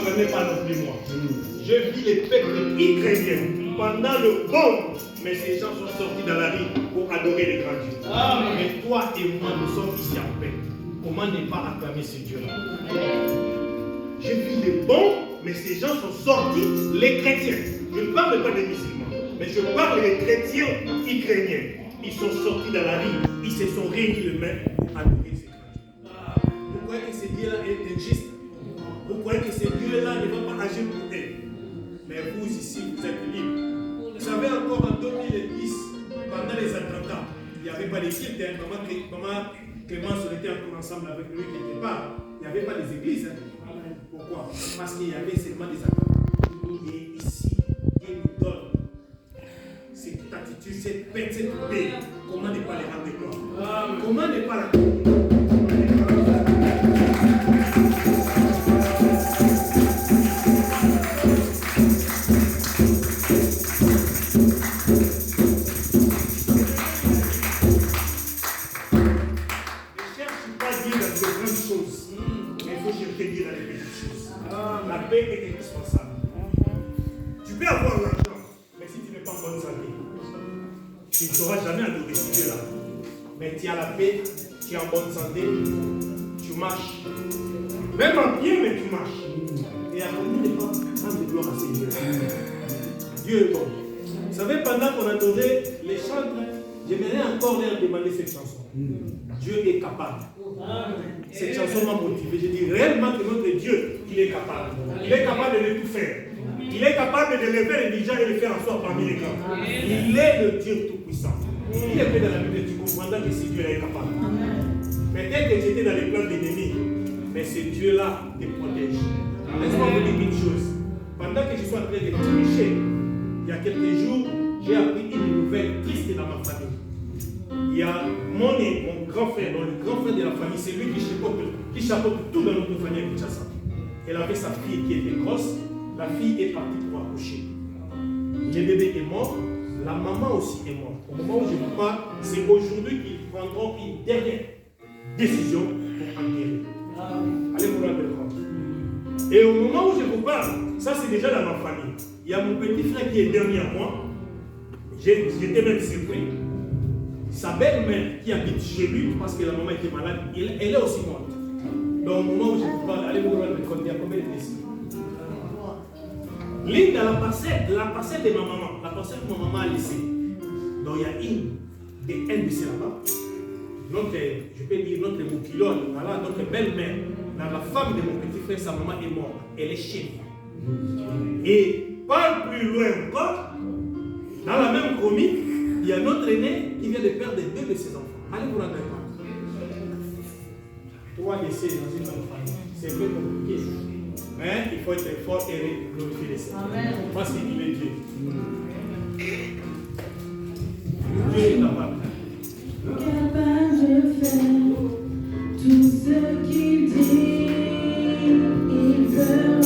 m'entraînais pas non plus moi. Je vis les peuples ukrainiens pendant le bon, mais ces gens sont sortis dans la rue pour adorer les grands dieux. Mais toi et moi, nous sommes ici en paix. Comment ne pas acclamer ce Dieu-là? Je vis les bons, mais ces gens sont sortis, les chrétiens. Je ne parle pas des musulmans, mais je parle des chrétiens ukrainiens. Ils sont sortis dans la rue, ils se sont réunis les mains pour adorer ces grands dieux. Vous croyez que ce Dieu-là est injuste? Vous croyez que ce Dieu-là ne va pas agir pour eux? Mais vous ici, vous êtes libres. Vous savez encore en 2010, pendant les attentats, il n'y avait pas d'équipe, comment Clémence était encore ensemble avec lui quelque part. Il n'y avait pas des églises. Pourquoi? Parce qu'il y avait seulement des attentats. Et ici, Dieu nous donne cette attitude, cette paix, cette paix. Comment ne pas les rendre gloire? Comment ne pas la la paix est indispensable. Tu peux avoir l'argent, mais si tu n'es pas en bonne santé, tu ne sauras jamais adorer ce Dieu-là. Mais tu as la paix, tu es en bonne santé, tu marches. Même en pied, mais tu marches. Et à nous ne pas rendre gloire à ce Dieu-là. Dieu est bon. Vous savez, pendant qu'on adorait les chantres, j'aimerais encore leur demander cette chanson. Dieu est capable. Cette chanson m'a motivé. Je dis réellement que notre Dieu, il est capable. Il est capable de tout faire. Il est capable de lever les dirigeants et de faire en sorte parmi les grands. Il est le Dieu tout-puissant. Il est fait dans la Bible, tu comprendras que ce Dieu-là est capable. Peut-être que j'étais dans les plans d'ennemis, mais ce Dieu-là te protège. Laisse-moi vous dire une chose. Pendant que je suis en train de prêcher, il y a quelques jours, j'ai appris une nouvelle triste dans ma famille. Il y a mon grand frère, donc le grand frère de la famille, c'est lui qui chapeaute tout dans notre famille à Kinshasa. Elle avait sa fille qui était grosse, la fille est partie pour accoucher. Le bébé est mort, la maman aussi est morte. Au moment où je vous parle, c'est aujourd'hui qu'ils prendront une dernière décision pour enterrer. Allez vous rendre compte. Et au moment où je vous parle, ça c'est déjà dans ma famille. Il y a mon petit frère qui est dernier à moi. J'étais même surpris. Sa belle-mère qui habite chez lui, parce que la maman était malade, elle est aussi morte. Donc au moment où je vous parle, allez vous rendre compte, il y a combien de décès? L'île dans la parcelle de ma maman, la parcelle que ma maman a laissée. Donc il y a un décès là-bas. Je peux dire notre moukilone, voilà, notre belle-mère, la femme de mon petit frère, sa maman est morte. Elle est chez lui. Et pas plus loin encore, dans la même commune, il y a notre aîné qui vient de perdre 2 de ses enfants. Allez vous rendre compte. 3 décès dans une même famille. C'est un peu compliqué. Mais il faut être fort et glorifier les Seigneurs. Parce qu'il est Dieu. Dieu est capable. Capable de faire tout ce qu'il dit, il fera.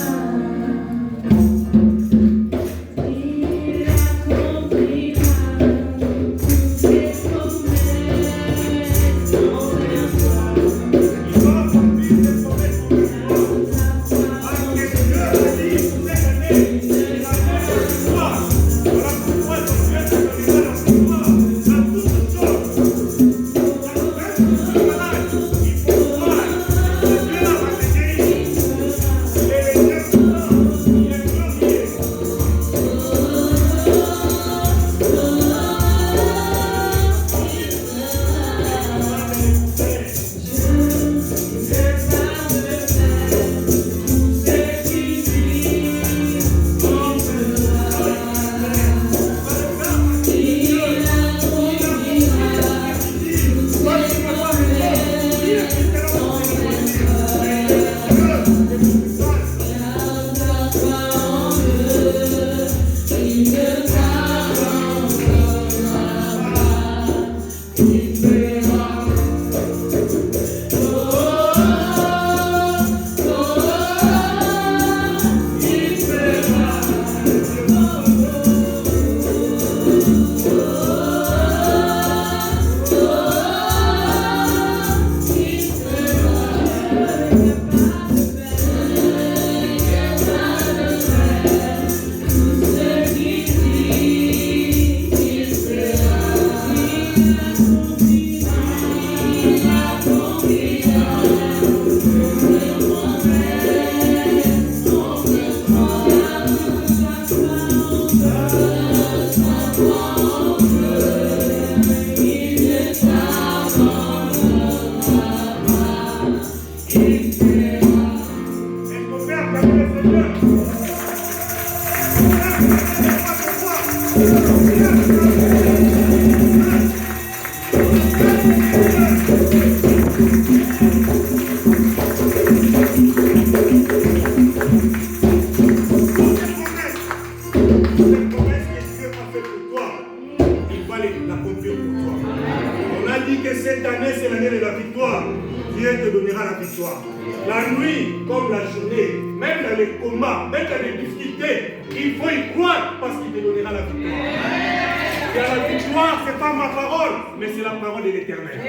Voilà pourquoi Cette année, c'est l'année de la victoire. Dieu te donnera la victoire. La nuit comme la journée, même dans les combats, même dans les difficultés, il faut y croire parce qu'il te donnera la victoire. Car la victoire, ce n'est pas ma parole, mais c'est la parole de l'Éternel.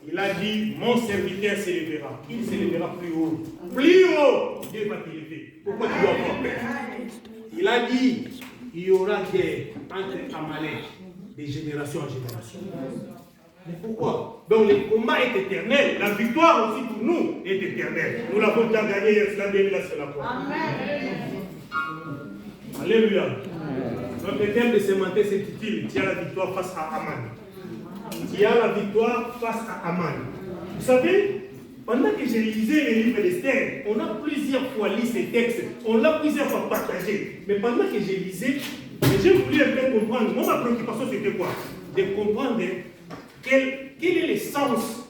Il a dit, mon serviteur s'élèvera. Il s'élèvera plus haut. Plus haut, Dieu va t'élever. Pourquoi tu dois avoir peur? Il a dit, il y aura guerre entre Amalek de génération en génération. Mais pourquoi? Donc le combat est éternel. La victoire aussi pour nous est éternelle. Nous l'avons déjà gagné hier, cela bien là sur la croix. Alléluia. Notre thème de ce matin s'intitule Tu as la victoire face à Aman. Tu as la victoire face à Aman. Vous savez, pendant que j'ai lisé les livres d'Esther, on a plusieurs fois lu ces textes, on l'a plusieurs fois partagé. Mais pendant que j'ai lisé, j'ai voulu un peu comprendre. Moi, ma préoccupation, c'était quoi? De comprendre quel est le sens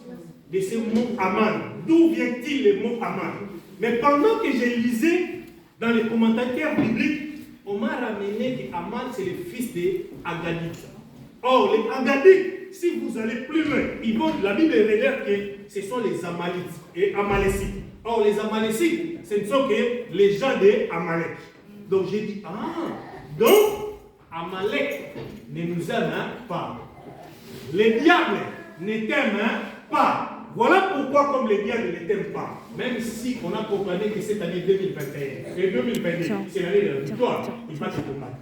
de ce mot Aman. D'où vient-il le mot Aman? Mais pendant que j'ai lisé dans les commentateurs bibliques, on m'a ramené que Aman, c'est le fils d'Agadit. Or, les Agadites, si vous allez plus loin, la Bible révèle que ce sont les Amalekites et Amalécites. Or, les Amalécites, ce ne sont que les gens d'Amalek. Donc, j'ai dit, donc, Amalek ne nous aime pas. Les diables ne t'aiment pas. Voilà pourquoi, comme les diables ne t'aiment pas, même si on a compris que cette année 2021 et 2022, c'est l'année de la victoire, il va te combattre.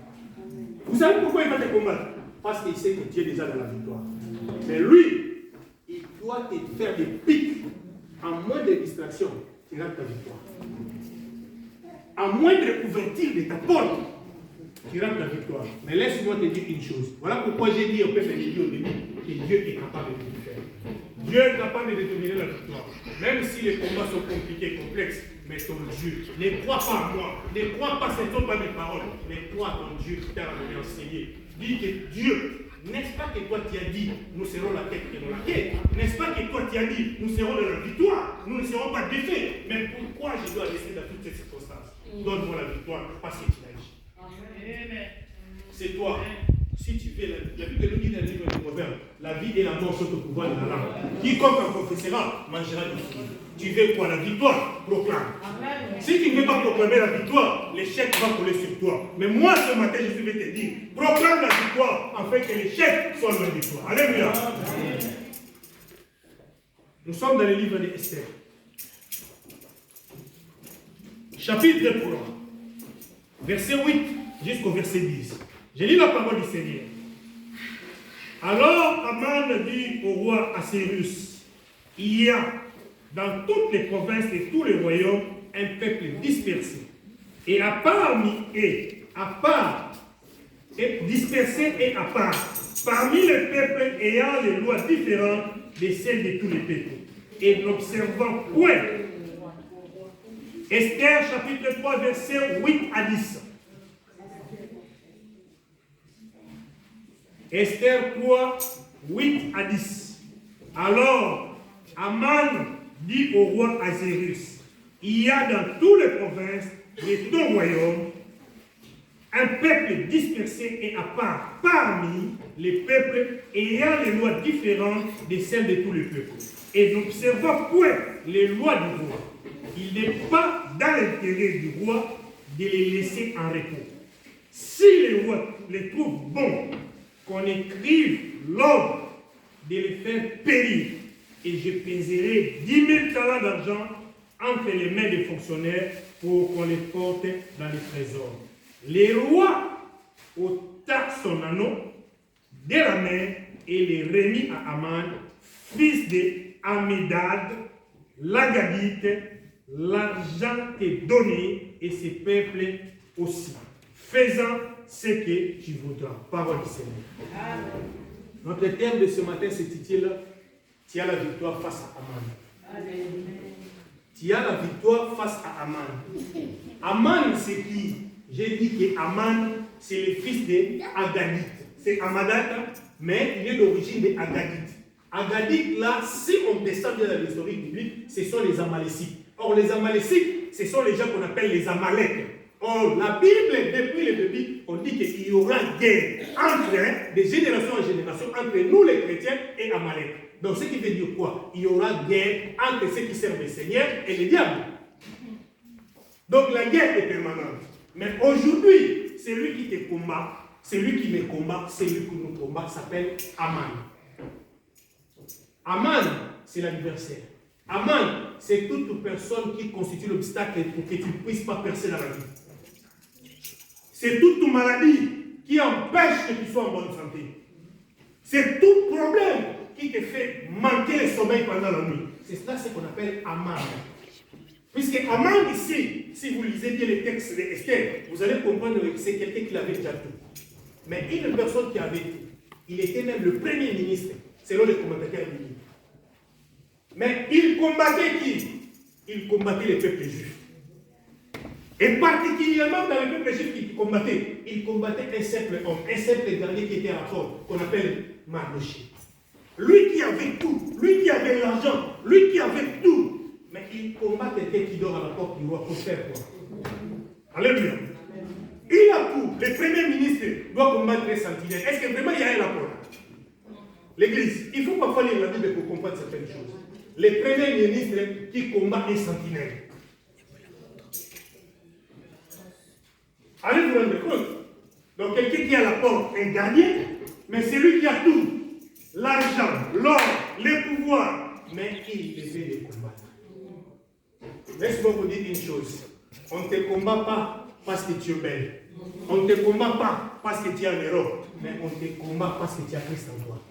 Vous savez pourquoi il va te combattre? Parce qu'il sait que tu es déjà dans la victoire. Mais lui, il doit te faire des pics. En moins de distraction, tu rates ta victoire. En moindre ouverture de ta porte, tu rates ta victoire. Mais laisse-moi te dire une chose. Voilà pourquoi j'ai dit au peuple de Dieu au début que Dieu est capable de le faire. Dieu est capable de déterminer la victoire. Même si les combats sont compliqués, complexes, mais ton Dieu, ne crois pas à moi, ne crois pas, ce ne sont pas mes paroles, mais crois à ton Dieu qui t'a enseigné. Dis que Dieu, n'est-ce pas que toi tu as dit, nous serons la tête et non la quête? N'est-ce pas que toi tu as dit, nous serons de la victoire, nous ne serons pas défaits? Mais pourquoi je dois rester dans toutes ces circonstances? Donne-moi la victoire parce que tu l'as dit. C'est toi. Si tu fais la Bible nous dit dans le livre des Proverbes, la vie et la mort sont au pouvoir de la langue. Quiconque en confessera mangera du fruit. Tu veux quoi? La victoire? Proclame. Si tu ne veux pas proclamer la victoire, l'échec va coller sur toi. Mais moi, ce matin, je vais te dire, proclame la victoire afin que l'échec soit loin de toi. Alléluia. Nous sommes dans le livre d'Esther. Chapitre 3, verset 8 jusqu'au verset 10. J'ai lu la parole du Seigneur. Alors Aman dit au roi Assuérus, il y a dans toutes les provinces et tous les royaumes un peuple dispersé. Et à part, dispersé et à part, parmi les peuples ayant des lois différentes de celles de tous les peuples, et n'observant point. Esther chapitre 3, versets 8 à 10. Esther 3, 8 à 10. Alors, Aman dit au roi Assuérus, il y a dans toutes les provinces de ton royaume un peuple dispersé et à part parmi les peuples ayant les lois différentes de celles de tous les peuples, et n'observant point les lois du roi. Il n'est pas dans l'intérêt du roi de les laisser en repos. Si le roi les trouve bons, qu'on écrive l'ordre de les faire périr, et je pèserai 10 000 talents d'argent entre les mains des fonctionnaires pour qu'on les porte dans les trésors. Le roi ôta son anneau de la main et les remit à Aman, fils d'Ammédad, l'Agadite. L'argent est donné et ses peuples aussi, faisant ce que tu voudras. Parole du Seigneur. Amen. Notre thème de ce matin s'intitule Tu as la victoire face à Aman. tu as la victoire face à Aman. Aman, c'est qui? J'ai dit que Aman, c'est le fils d'Agadite. C'est Amadat, mais il est d'origine d'Agadite. Agadite, là, si on descend bien dans l'histoire biblique, ce sont les Amalécites. Or, les Amalécites, ce sont les gens qu'on appelle les Amaleks. Or, la Bible, depuis le début, on dit qu'il y aura guerre entre, de génération en génération, entre nous les chrétiens et Amalek. Donc, ce qui veut dire quoi? Il y aura guerre entre ceux qui servent le Seigneur et le diable. Donc, la guerre est permanente. Mais aujourd'hui, celui qui te combat, celui qui me combat, celui qui nous combat, s'appelle Aman. Aman, c'est l'adversaire. Aman, c'est toute personne qui constitue l'obstacle pour que tu ne puisses pas percer dans la vie. C'est toute maladie qui empêche que tu sois en bonne santé. C'est tout problème qui te fait manquer le sommeil pendant la nuit. C'est cela ce qu'on appelle Aman. Puisque Aman ici, si vous lisez bien les textes d'Esther, vous allez comprendre que c'est quelqu'un qui avait déjà tout. Mais une personne qui avait tout, il était même le premier ministre, selon les commentateurs bibliques. Mais il combattait qui? Il combattait les peuples juifs. Et particulièrement dans les peuples juifs qu'il combattait, il combattait un simple homme, un simple dernier qui était à la porte, qu'on appelle Mardochée. Lui qui avait tout, lui qui avait l'argent, lui qui avait tout, mais il combat quelqu'un qui dort à la porte du roi pour faire quoi? Alléluia. Il a tout. Le premier ministre doit combattre les sentinelles. Est-ce que vraiment il y a un rapport? L'Église, il faut parfois lire la Bible pour comprendre certaines choses. Le premier ministre qui combat les sentinelles. Allez vous rendre compte. Donc quelqu'un qui a la porte est gardien, mais c'est lui qui a tout. L'argent, l'or, les pouvoirs, mais il devait les combattre. Laisse-moi vous dire une chose. On ne te combat pas parce que tu es belle. On ne te combat pas parce que tu es en Europe. Mais on te combat parce que tu as Christ en toi.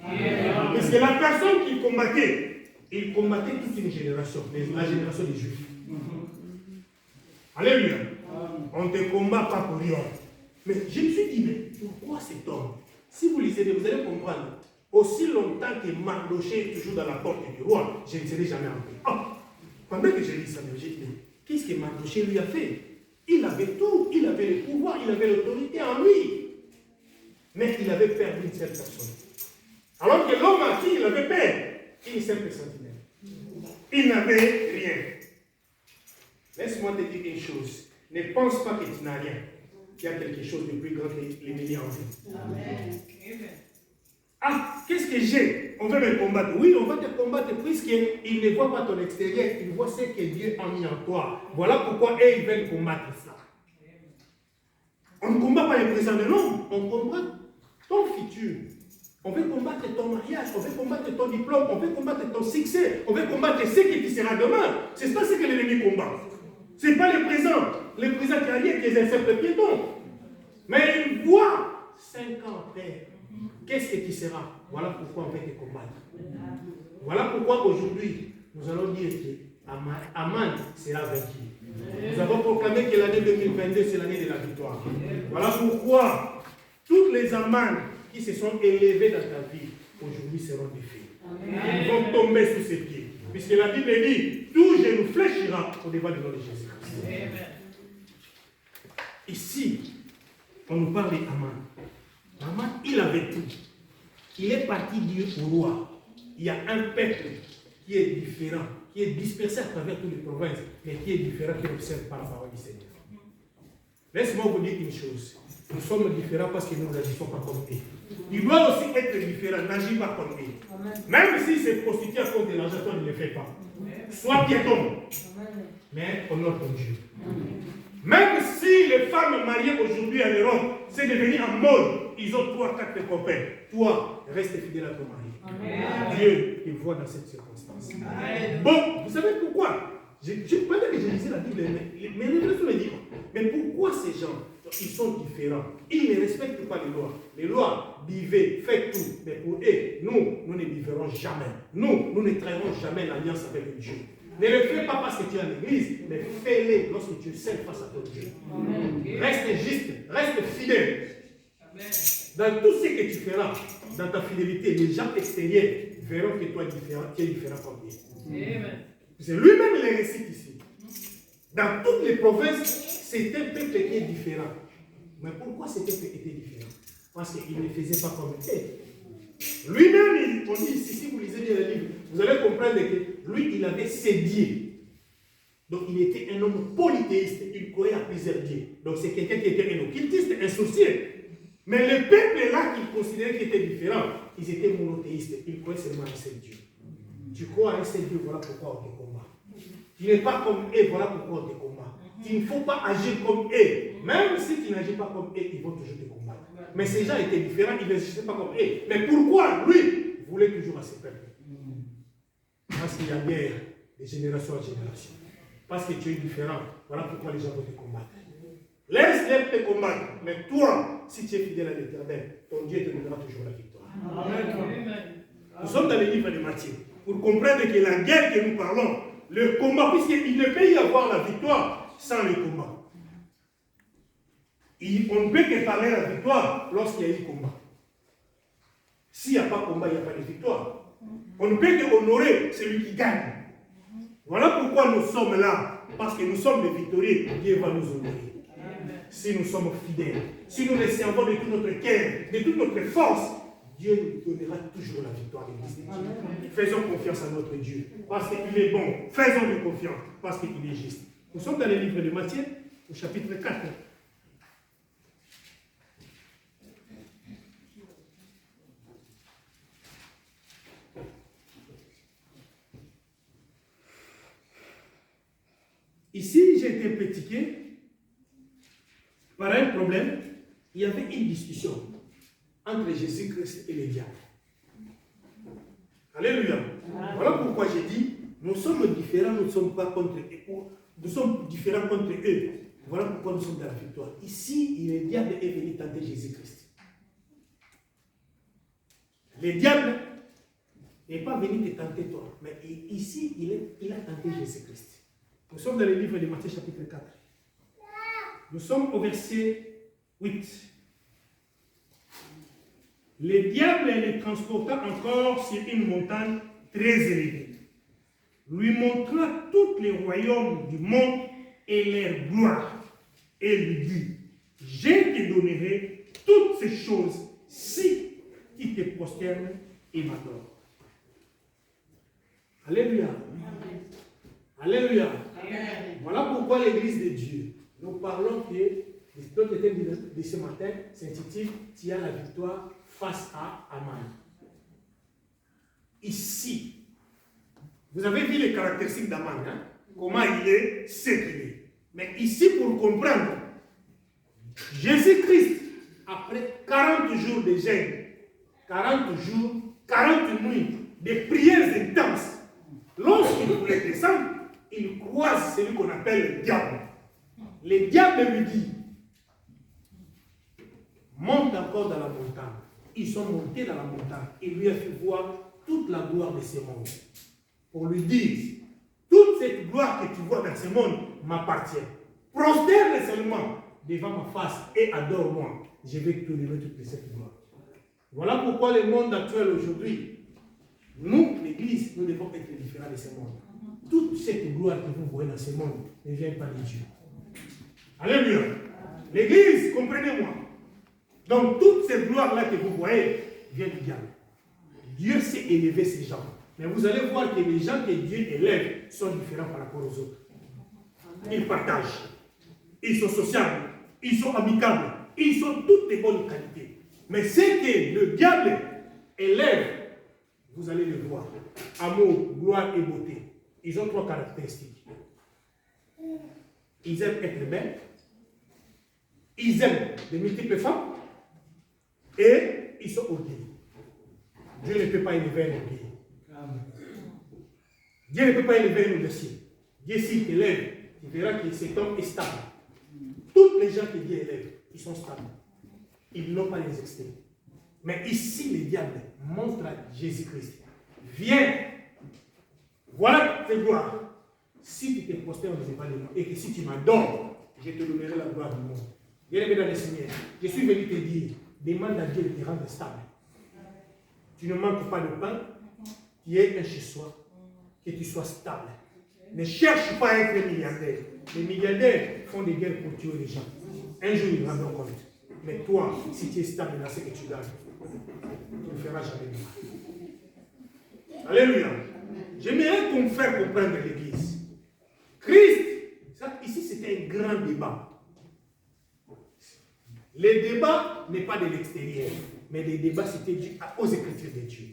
Parce que la personne qu'il combattait, il combattait toute une génération, la génération des Juifs. Alléluia. On ne te combat pas pour rien. Mais je me suis dit, mais pourquoi cet homme? Si vous lisez, vous allez comprendre. Aussi longtemps que Mardochée est toujours dans la porte du roi, je ne serai jamais en paix. Oh, pendant que j'ai dit ça, j'ai dit, qu'est-ce que Mardochée lui a fait? Il avait tout, il avait le pouvoir, il avait l'autorité en lui. Mais il avait perdu une seule personne. Alors que l'homme à qui il avait perdu une simple sentinelle. Il n'avait rien. Laisse-moi te dire une chose. Ne pense pas que tu n'as rien. Il y a quelque chose de plus grand que l'ennemi en vie. Amen. Ah, qu'est-ce que j'ai? On veut me combattre. Oui, on va te combattre puisqu'il ne voit pas ton extérieur, il voit ce que Dieu a mis en toi. Voilà pourquoi eux, ils veulent combattre ça. On ne combat pas le présent de l'homme, on combat ton futur. On veut combattre ton mariage, on veut combattre ton diplôme, on veut combattre ton succès, on veut combattre ce que tu seras demain. C'est ça ce que l'ennemi combat. Ce n'est pas le présent. Le présent qui a rien, qui est un simple piéton. Mais il voit 5 ans après. Qu'est-ce que tu seras? Voilà pourquoi on veut te combattre. Voilà pourquoi aujourd'hui, nous allons dire que Aman sera vaincu. Nous avons proclamé que l'année 2022, c'est l'année de la victoire. Voilà pourquoi toutes les Aman qui se sont élevés dans ta vie, aujourd'hui seront défaits. Ils vont tomber sous ses pieds. Puisque la Bible dit, tout genou fléchira au devant du nom de Jésus-Christ. Ici, on nous parle d'Aman. Aman, il avait tout. Il est parti dire au roi, il y a un peuple qui est différent, qui est dispersé à travers toutes les provinces, mais qui est différent, qui observe par la parole du Seigneur. Laisse-moi vous dire une chose. Nous sommes différents parce que nous n'agissons pas comme eux. Il doit aussi être différent, n'agis pas comme eux. Même si c'est prostitué à cause de l'argent, toi ne le fais pas. Sois piéton, mais honore ton Dieu. Même si les femmes mariées aujourd'hui en Europe, c'est devenu en mode, ils ont 3-4 copains. Toi, reste fidèle à ton mari. Dieu te voit dans cette circonstance. Bon, vous savez pourquoi? Pendant que je lisais la Bible, mes révélations me disent, mais pourquoi ces gens, ils sont différents? Ils ne respectent pas les lois. Les lois, vivez, faites tout. Mais pour eux, nous ne vivrons jamais. Nous ne trahirons jamais l'alliance avec Dieu. Ne le fais pas parce que tu es en église, mais fais-le lorsque tu es seul face à ton Dieu. Reste juste, reste fidèle. Dans tout ce que tu feras, dans ta fidélité, les gens extérieurs verront que toi tu es différent comme Dieu. C'est lui-même le récite ici. Dans toutes les provinces, c'était un peuple qui est différent. Mais pourquoi ce peuple était différent? Parce qu'il ne faisait pas comme eux. Lui-même, on dit ici, si vous lisez bien le livre, vous allez comprendre que lui, il avait ses dieux. Donc, il était un homme polythéiste. Il croyait à plusieurs dieux. Donc, c'est quelqu'un qui était un occultiste, un sorcier. Mais le peuple là qu'il considérait qu'il était différent, ils étaient monothéistes. Ils croyaient seulement à un seul Dieu. Tu crois à un seul Dieu, voilà pourquoi on te combat. Tu n'es pas comme eux, voilà pourquoi on te combat. Il ne faut pas agir comme eux. Même si tu n'agis pas comme eux, ils vont toujours te combattre. Mais ces gens étaient différents, ils n'agissaient pas comme eux. Mais pourquoi lui voulait toujours à ce peuple? Parce qu'il y a guerre de génération en génération. Parce que tu es différent, voilà pourquoi les gens vont te combattre. Laisse-les te combattre. Mais toi, si tu es fidèle à l'Éternel, ton Dieu te donnera toujours la victoire. Amen. Nous sommes dans le livre de Matthieu. Pour comprendre que la guerre que nous parlons, le combat, puisqu'il ne peut y avoir la victoire sans le combat. On ne peut que parler de la victoire lorsqu'il y a eu combat. S'il n'y a pas de combat, il n'y a pas de victoire. On ne peut que honorer celui qui gagne. Voilà pourquoi nous sommes là. Parce que nous sommes des victorieux. Dieu va nous honorer. Si nous sommes fidèles, si nous le servons de tout notre cœur, de toute notre force, Dieu nous donnera toujours la victoire. Faisons confiance à notre Dieu, parce qu'il est bon. Faisons-lui confiance, parce qu'il est juste. Nous sommes dans le livre de Matthieu, au chapitre 4. Ici, j'ai été critiqué par un problème. Il y avait une discussion entre Jésus-Christ et les diables. Alléluia. Voilà pourquoi j'ai dit, nous sommes différents, nous ne sommes pas contre eux. Nous sommes différents contre eux. Voilà pourquoi nous sommes dans la victoire. Ici, le diable est venu tenter Jésus-Christ. Le diable n'est pas venu te tenter toi, mais ici, il a tenté Jésus-Christ. Nous sommes dans le livre de Matthieu chapitre 4. Nous sommes au verset 8. Le diable le transporta encore sur une montagne très élevée, lui montra tous les royaumes du monde et leur gloire, et lui dit, je te donnerai toutes ces choses si tu te prosternes et m'adores. Alléluia. Alléluia. Voilà pourquoi l'Église de Dieu, nous parlons que notre thème de ce matin s'intitule « Tu as la victoire face à Aman ». Ici, vous avez vu les caractéristiques d'Aman, hein? Comment il est, ce qu'il est. Mais ici, pour comprendre, Jésus-Christ, après 40 jours de jeûne, 40 jours, 40 nuits, de prières intenses, lorsqu'il voulait descendre, il croise celui qu'on appelle le diable. Le diable lui dit, monte encore dans la montagne. Ils sont montés dans la montagne. Il lui a fait voir toute la gloire de ce monde. Pour lui dire, toute cette gloire que tu vois dans ce monde m'appartient. Prosterne seulement devant ma face et adore-moi. Je vais te donner toute cette gloire. Voilà pourquoi le monde actuel aujourd'hui, nous, l'Église, nous devons être différents de ce monde. Toute cette gloire que vous voyez dans ce monde ne vient pas de Dieu. Alléluia. L'Église, comprenez-moi. Donc, toute cette gloire-là que vous voyez vient du diable. Dieu sait élever ces gens. Mais vous allez voir que les gens que Dieu élève sont différents par rapport aux autres. Ils partagent. Ils sont sociables. Ils sont amicables. Ils sont toutes de bonnes qualités. Mais ce que le diable élève, vous allez le voir. Amour, gloire et beauté. Ils ont 3 caractéristiques. Ils aiment être belles. Ils aiment de multiples femmes. Et ils sont orgueilleux. Dieu ne peut pas élever un orgueilleux. Dieu ne peut pas élever un audacieux. Dieu, s'il t'élève, tu verras que cet homme est stable. Tous les gens que Dieu élève, ils sont stables. Ils n'ont pas les extrêmes. Mais ici, le diable montre à Jésus-Christ. Viens, voilà tes gloires. Si tu te prosternes devant moi et que si tu m'adores, je te donnerai la gloire du monde. Bien-aimé dans le Seigneur, je suis venu te dire, demande à Dieu de te rendre stable. Tu ne manques pas de pain, tu es un chez soi, que tu sois stable. Ne cherche pas à être milliardaire. Les milliardaires font des guerres pour tuer les gens. Un jour, ils rendront compte. Mais toi, si tu es stable dans ce que tu gagnes, tu ne feras jamais de mal. Alléluia. J'aimerais qu'on fasse comprendre l'Église. Christ, ça, ici c'était un grand débat. Les débats n'est pas de l'extérieur, mais les débats c'était dû aux Écritures de Dieu.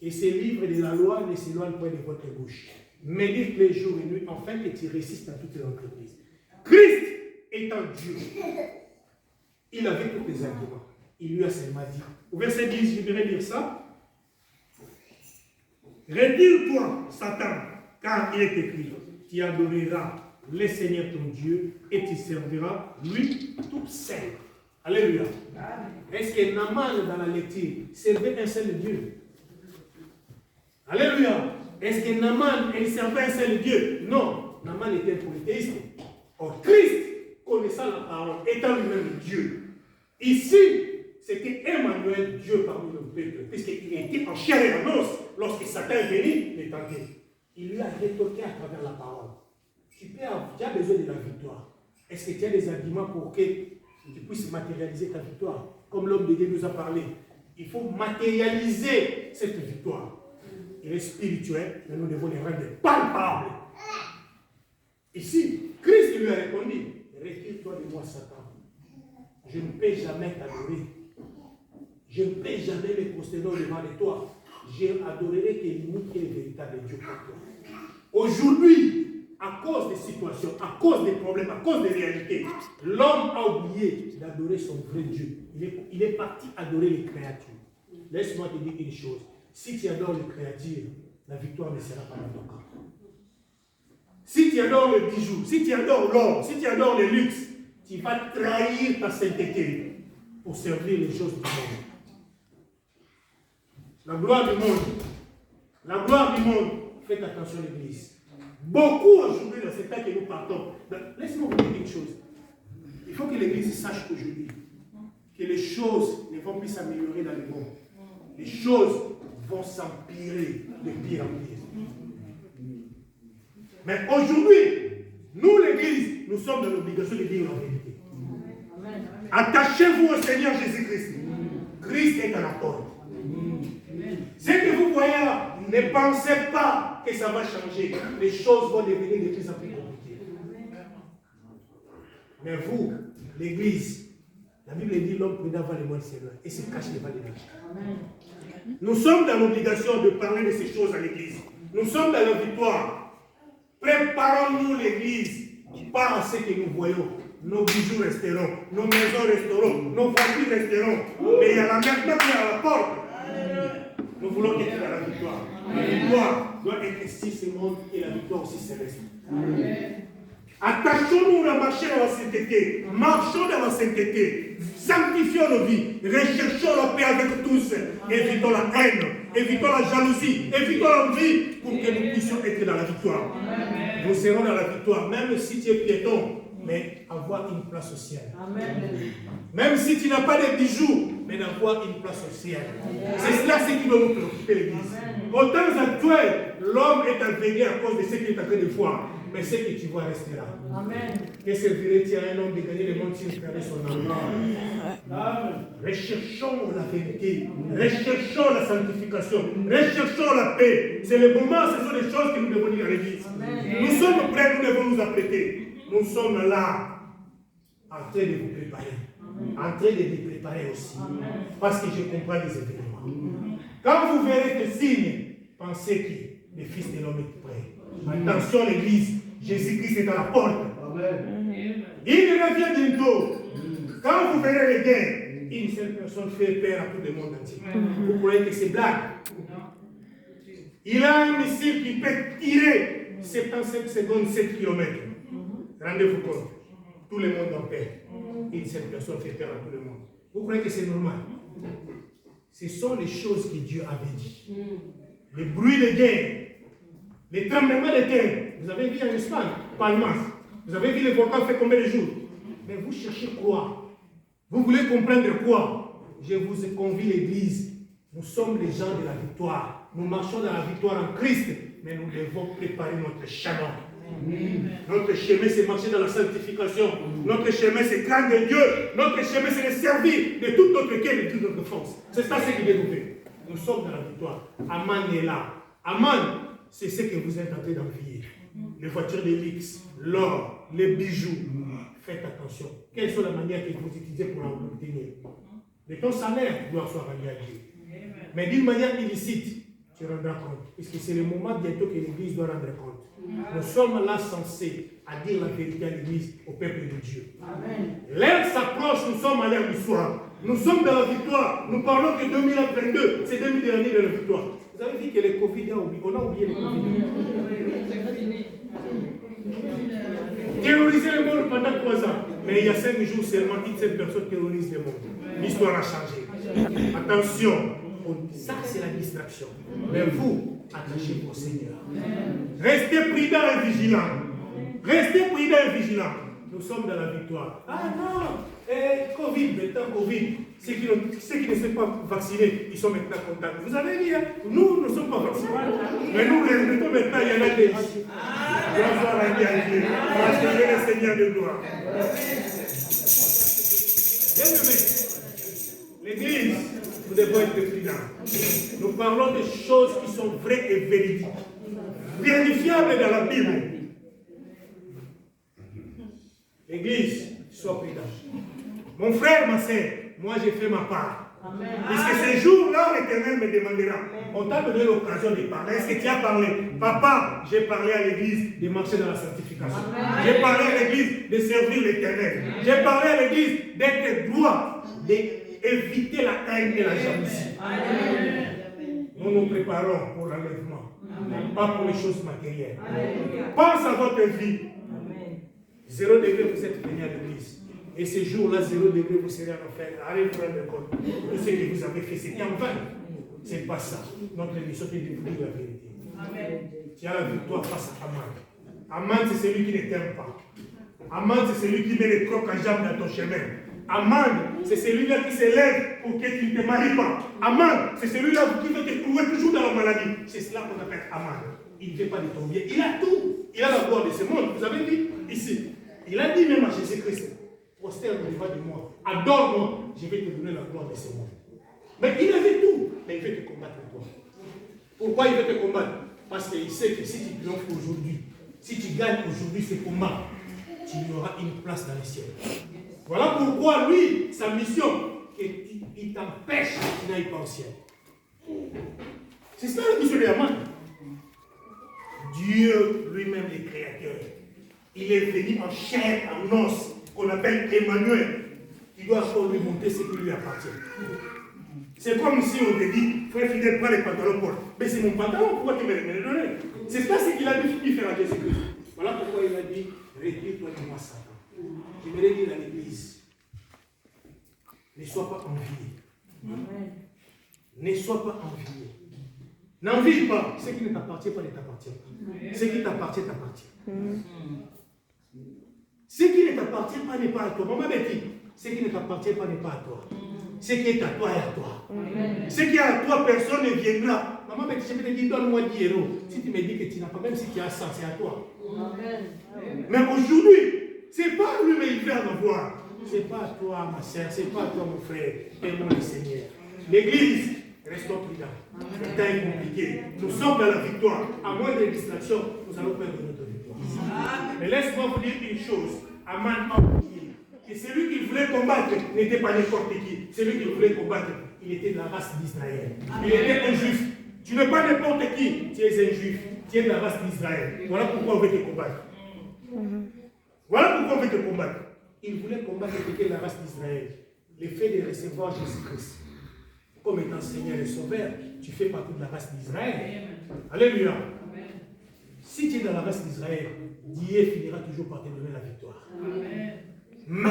Et ces livres de la loi ne s'éloignent pas de votre bouche. Médite les jours et nuits, afin que tu résistes dans toutes les entreprises. Christ étant Dieu, il avait tous les arguments. Il lui a seulement dit. Au verset 10, je voudrais lire ça. Retire-toi, Satan, car il est écrit, tu adoreras le Seigneur ton Dieu et tu serviras lui tout seul. Alléluia. Est-ce que Naaman dans la lecture servait un seul Dieu? Alléluia. Est-ce que Naaman servait un seul Dieu? Non. Naaman était un polythéiste. Or, Christ, connaissant la parole, étant lui-même Dieu. Ici, c'était Emmanuel, Dieu parmi le peuple, puisqu'il était en chair et en os lorsque Satan est venu les tenter. Il lui a rétorqué à travers la parole. Tu as besoin de la victoire. Est-ce que tu as des arguments pour que tu puisses matérialiser ta victoire? Comme l'homme de Dieu nous a parlé, il faut matérialiser cette victoire. Il est spirituel, mais nous devons les rendre palpables. Ici, Christ lui a répondu, retire-toi de moi, Satan. Je ne peux jamais t'adorer. Je ne peux jamais me prosterner devant de toi. Je adorerai que l'unique et le véritable Dieu pour toi. Aujourd'hui, à cause des situations, à cause des problèmes, à cause des réalités, l'homme a oublié d'adorer son vrai Dieu. Il est parti adorer les créatures. Laisse-moi te dire une chose. Si tu adores les créatures, la victoire ne sera pas dans ton camp. Si tu adores les bijoux, si tu adores l'or, si tu adores le luxe, tu vas trahir ta sainteté pour servir les choses du monde. La gloire du monde. La gloire du monde. Faites attention à l'Église. Beaucoup aujourd'hui dans ce temps que nous partons. Laissez-moi vous dire une chose. Il faut que l'Église sache qu'aujourd'hui, que les choses ne vont plus s'améliorer dans le monde. Les choses vont s'empirer de pire en pire. Mais aujourd'hui, nous l'Église, nous sommes dans l'obligation de dire la vérité. Attachez-vous au Seigneur Jésus-Christ. Christ est à la porte. Ce que vous voyez là, ne pensez pas que ça va changer. Les choses vont devenir de plus en plus compliquées. Mais vous, l'Église, la Bible dit l'homme prudent va les moins s'éloigner et se cache devant les méchants. Nous sommes dans l'obligation de parler de ces choses à l'Église. Nous sommes dans la victoire. Préparons-nous l'Église par à ce que nous voyons. Nos bijoux resteront, nos maisons resteront, nos voitures resteront. Mais il y a la mer qui est à la porte. Nous voulons être dans la victoire. La victoire doit être ici ce monde et la victoire aussi céleste. Attachons-nous à marcher dans la sainteté. Marchons dans la sainteté. Sanctifions nos vies. Recherchons la paix avec tous. Évitons la haine. Évitons la jalousie. Évitons l'envie pour que nous puissions être dans la victoire. Nous serons dans la victoire, même si tu es piéton, mais avoir une place au ciel. Même si tu n'as pas de bijoux, mais d'avoir une place au ciel. C'est cela ce qui doit nous préoccuper l'Église. Au temps actuel, l'homme est aveuglé à cause de ce qu'il est en train de voir. Mais ce que tu vois restera. Que servirait-il à un homme de gagner le monde s'il perdait son âme? Recherchons la vérité. Recherchons la sanctification. Recherchons la paix. C'est le moment, ce sont les choses que nous devons dire à l'Église. Nous sommes prêts, nous devons nous apprêter. Nous sommes là, en train de vous préparer. En train de vous préparer aussi. Parce que je comprends les événements. Quand vous verrez des signes, pensez que le Fils de l'homme est prêt. Attention l'Église, Jésus-Christ est à la porte. Il revient bientôt. Quand vous verrez les guerres, une seule personne fait peur à tout le monde entier. Vous croyez que c'est blague? Il a un missile qui peut tirer 75 secondes, 7 km. Rendez-vous compte. Tout le monde en paix. Une seule personne fait peur à tout le monde. Vous croyez que c'est normal? Ce sont les choses que Dieu avait dit. Les bruits de guerre, les tremblements de terre. Vous avez vu en Espagne, Palmas. Vous avez vu les volcans fait combien de jours? Mais vous cherchez quoi? Vous voulez comprendre quoi? Je vous ai convié l'Église. Nous sommes les gens de la victoire. Nous marchons dans la victoire en Christ, mais nous devons préparer notre chemin. Notre chemin, c'est marcher dans la sanctification. Notre chemin, c'est craindre Dieu. Notre chemin, c'est le servir de toute notre cœur et de toute notre force. C'est ça ce qui est nouveau. Nous sommes dans la victoire. Aman est là. Aman, c'est ce que vous êtes en train d'envier. Les voitures de luxe, l'or, les bijoux. Faites attention. Quelle sont les manières que vous utilisez pour l'obtenir? De ton salaire, doit soit rendu à Dieu. Mais d'une manière illicite, tu rendras compte. Puisque c'est le moment bientôt que l'Église doit rendre compte. Nous sommes là censés à dire la vérité à l'Église, au peuple de Dieu. L'heure s'approche, nous sommes à l'heure du soir. Nous sommes dans la victoire. Nous parlons que 2022, c'est 2000 derniers de la victoire. Vous avez vu que le Covid a oublié. On a oublié le Covid. Terroriser le monde pendant 3 ans. Mais il y a 5 jours seulement, une seule personne terrorise le monde. L'histoire a changé. Attention, ça c'est la distraction. Mais vous, attachez au Seigneur. Restez prudents et vigilants. Restez prudents et vigilants. Nous sommes dans la victoire. Ah non, Covid, maintenant Covid. Ceux qui ne sont pas vaccinés, ils sont maintenant contents. Vous avez dit, hein, nous ne sommes pas vaccinés. Mais nous, maintenant, il y en a des. Grâce à Dieu. Parce que Dieu est le Seigneur de gloire. Bien-aimés, l'Église, nous devons être prudents. Nous parlons de choses qui sont vraies et véridiques. Vérifiables dans la Bible. L'Église, sois prudent. Mon frère, ma sœur, moi j'ai fait ma part. Puisque ces jours-là, l'Éternel me demandera. On t'a donné l'occasion de parler. Est-ce que tu as parlé? Papa, j'ai parlé à l'Église de marcher dans la sanctification. J'ai parlé à l'Église de servir l'Éternel. J'ai parlé à l'Église d'être droit, d'éviter la haine et la jalousie. Nous nous préparons pour l'enlèvement, pas pour les choses matérielles. Pense à votre vie. 0 degré, vous êtes venu à l'église. Et ce jour-là, 0 degré, vous serez en enfer. Allez vous rendre compte. Tout ce que vous avez fait, c'était en vain. Ce n'est pas ça. Notre mission est de vous dire la vérité. Tu as la victoire face à Aman. Aman, c'est celui qui ne t'aime pas. Aman, c'est celui qui met les crocs à jambe dans ton chemin. Aman, c'est celui-là qui s'élève pour que tu ne te maries pas. Aman, c'est celui-là qui veut te trouver toujours dans la maladie. C'est cela qu'on appelle Aman. Il ne fait pas de ton bien. Il a tout. Il a la gloire de ce monde. Vous avez vu ici. Il a dit même à Jésus-Christ, prosterne devant de moi, adore-moi, je vais te donner la gloire de ce monde. Mais il avait tout, mais il veut te combattre toi. Pourquoi il veut te combattre? Parce qu'il sait que si tu triomphes aujourd'hui, si tu gagnes aujourd'hui ce combat, tu auras une place dans les cieux. Voilà pourquoi lui, sa mission, il t'empêche que tu n'ailles pas au ciel. C'est ça la mission de Aman. Dieu lui-même, le Créateur, il est venu en chair, en os, qu'on appelle Emmanuel. Il doit encore lui montrer ce qui lui appartient. C'est comme si on te dit, frère fidèle, prends les pantalons pour. Mais c'est mon pantalon, pourquoi tu me les donnes? C'est ça ce qu'il a dû faire à Jésus-Christ. Voilà pourquoi il a dit, retire-toi de moi, Satan. J'aimerais dire à l'église, ne sois pas envié. Ne sois pas envié. N'envie pas. Ce qui ne t'appartient pas ne t'appartient pas. Ce qui t'appartient t'appartient. Ce qui ne t'appartient pas n'est pas à toi. Maman Betty, ce qui ne t'appartient pas n'est pas à toi. Ce qui est à toi est à toi. Ce qui est à toi, personne ne viendra. Maman Betty, je vais te dire, donne-moi 10 euros. Si tu me dis que tu n'as pas, même si tu as 100, c'est à toi. Mais aujourd'hui, ce n'est pas lui, mais il fait en avoir. Ce n'est pas à toi, ma soeur, ce n'est pas à toi, mon frère. Aimons le Seigneur. L'Église, restons prudents. Le temps est compliqué. Nous sommes dans la victoire. À moins de distractions, nous allons perdre notre victoire. Mais laisse-moi vous dire une chose. Aman a oublié que celui qu'il voulait combattre n'était pas n'importe qui. Celui qu'il voulait combattre, il était de la race d'Israël. Il était un juif. Tu n'es pas n'importe qui. Tu es un juif. Tu es de la race d'Israël. Voilà pourquoi on veut te combattre. Voilà pourquoi on veut te combattre. Il voulait combattre quelqu'un de la race d'Israël. Le fait de recevoir Jésus-Christ comme étant Seigneur et Sauveur, tu fais partie de la race d'Israël. Alléluia. Si tu es dans la race d'Israël, Dieu finira toujours par te donner la victoire. Mais,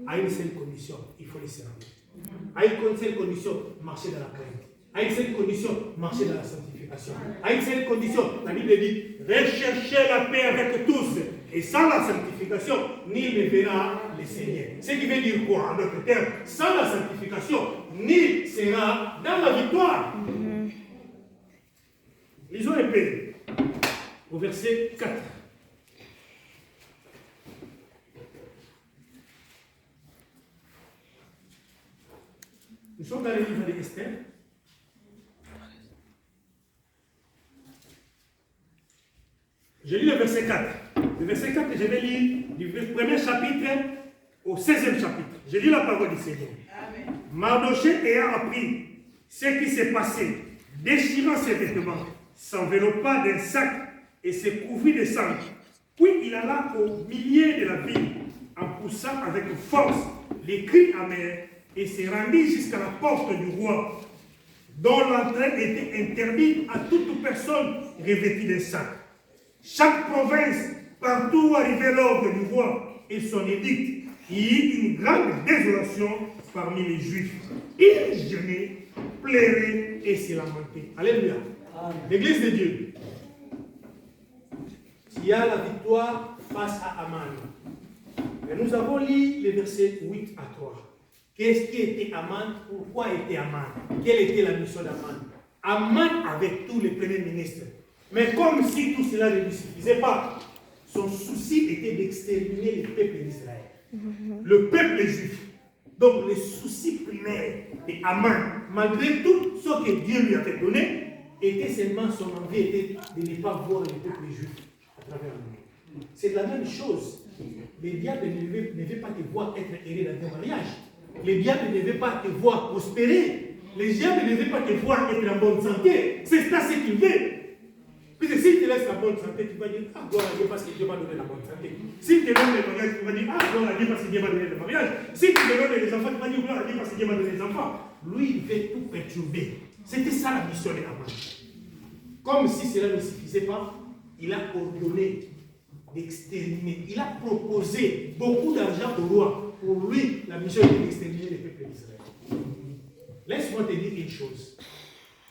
à une seule condition, il faut les servir. À une seule condition, marcher dans la crainte. À une seule condition, marcher dans la sanctification. À une seule condition, la Bible dit, recherchez la paix avec tous. Et sans la sanctification, nul ne verra le Seigneur. Ce qui veut dire quoi, en d'autres termes? Sans la sanctification, nul sera dans la victoire. Lisons un peu au verset 4. Nous sommes dans le livre d'Esther. Je lis le verset 4. Le verset 4, je vais lire du premier chapitre au 16e chapitre. Je lis la parole du Seigneur. Mardochée ayant appris ce qui s'est passé, déchirant ses vêtements, s'enveloppa d'un sac et se couvrit de sang. Puis il alla au milieu de la ville en poussant avec force les cris amers et se rendit jusqu'à la porte du roi, dont l'entrée était interdite à toute personne revêtue d'un sac. Chaque province, partout où arrivait l'ordre du roi et son édicte, il y eut une grande désolation parmi les Juifs. Ils jeûnaient, pleuraient et se lamentaient. Alléluia. L'Église de Dieu. Il y a la victoire face à Aman. Et nous avons lu les versets 8 à 3. Qu'est-ce qui était Aman? Pourquoi était Aman? Quelle était la mission d'Aman? Aman avec tous les premiers ministres. Mais comme si tout cela ne lui suffisait pas, son souci était d'exterminer le peuple d'Israël. Le peuple juif. Donc le souci primaire d'Aman, malgré tout ce que Dieu lui avait donné, était seulement son envie était de ne pas voir le peuple juif à travers le monde. C'est la même chose. Les diables ne veulent pas te voir être heureux dans ton mariage. Les diables ne veulent pas te voir prospérer. Les diables ne veulent pas te voir être en bonne santé. C'est ça ce qu'ils veulent. Puisque s'il te laisse la bonne santé, tu vas dire, ah, gloire à Dieu parce que Dieu m'a donné la bonne santé. S'il te donne le mariage, tu vas dire, ah, gloire à Dieu parce que Dieu m'a donné le mariage. S'il te donne les enfants, tu vas dire, gloire à Dieu parce que Dieu m'a donné les enfants. Lui, il veut tout perturber. C'était ça la mission de Aman. Comme si cela ne suffisait pas, il a ordonné d'exterminer. Il a proposé beaucoup d'argent au roi. Pour lui, la mission était d'exterminer les peuples d'Israël. Laisse-moi te dire une chose.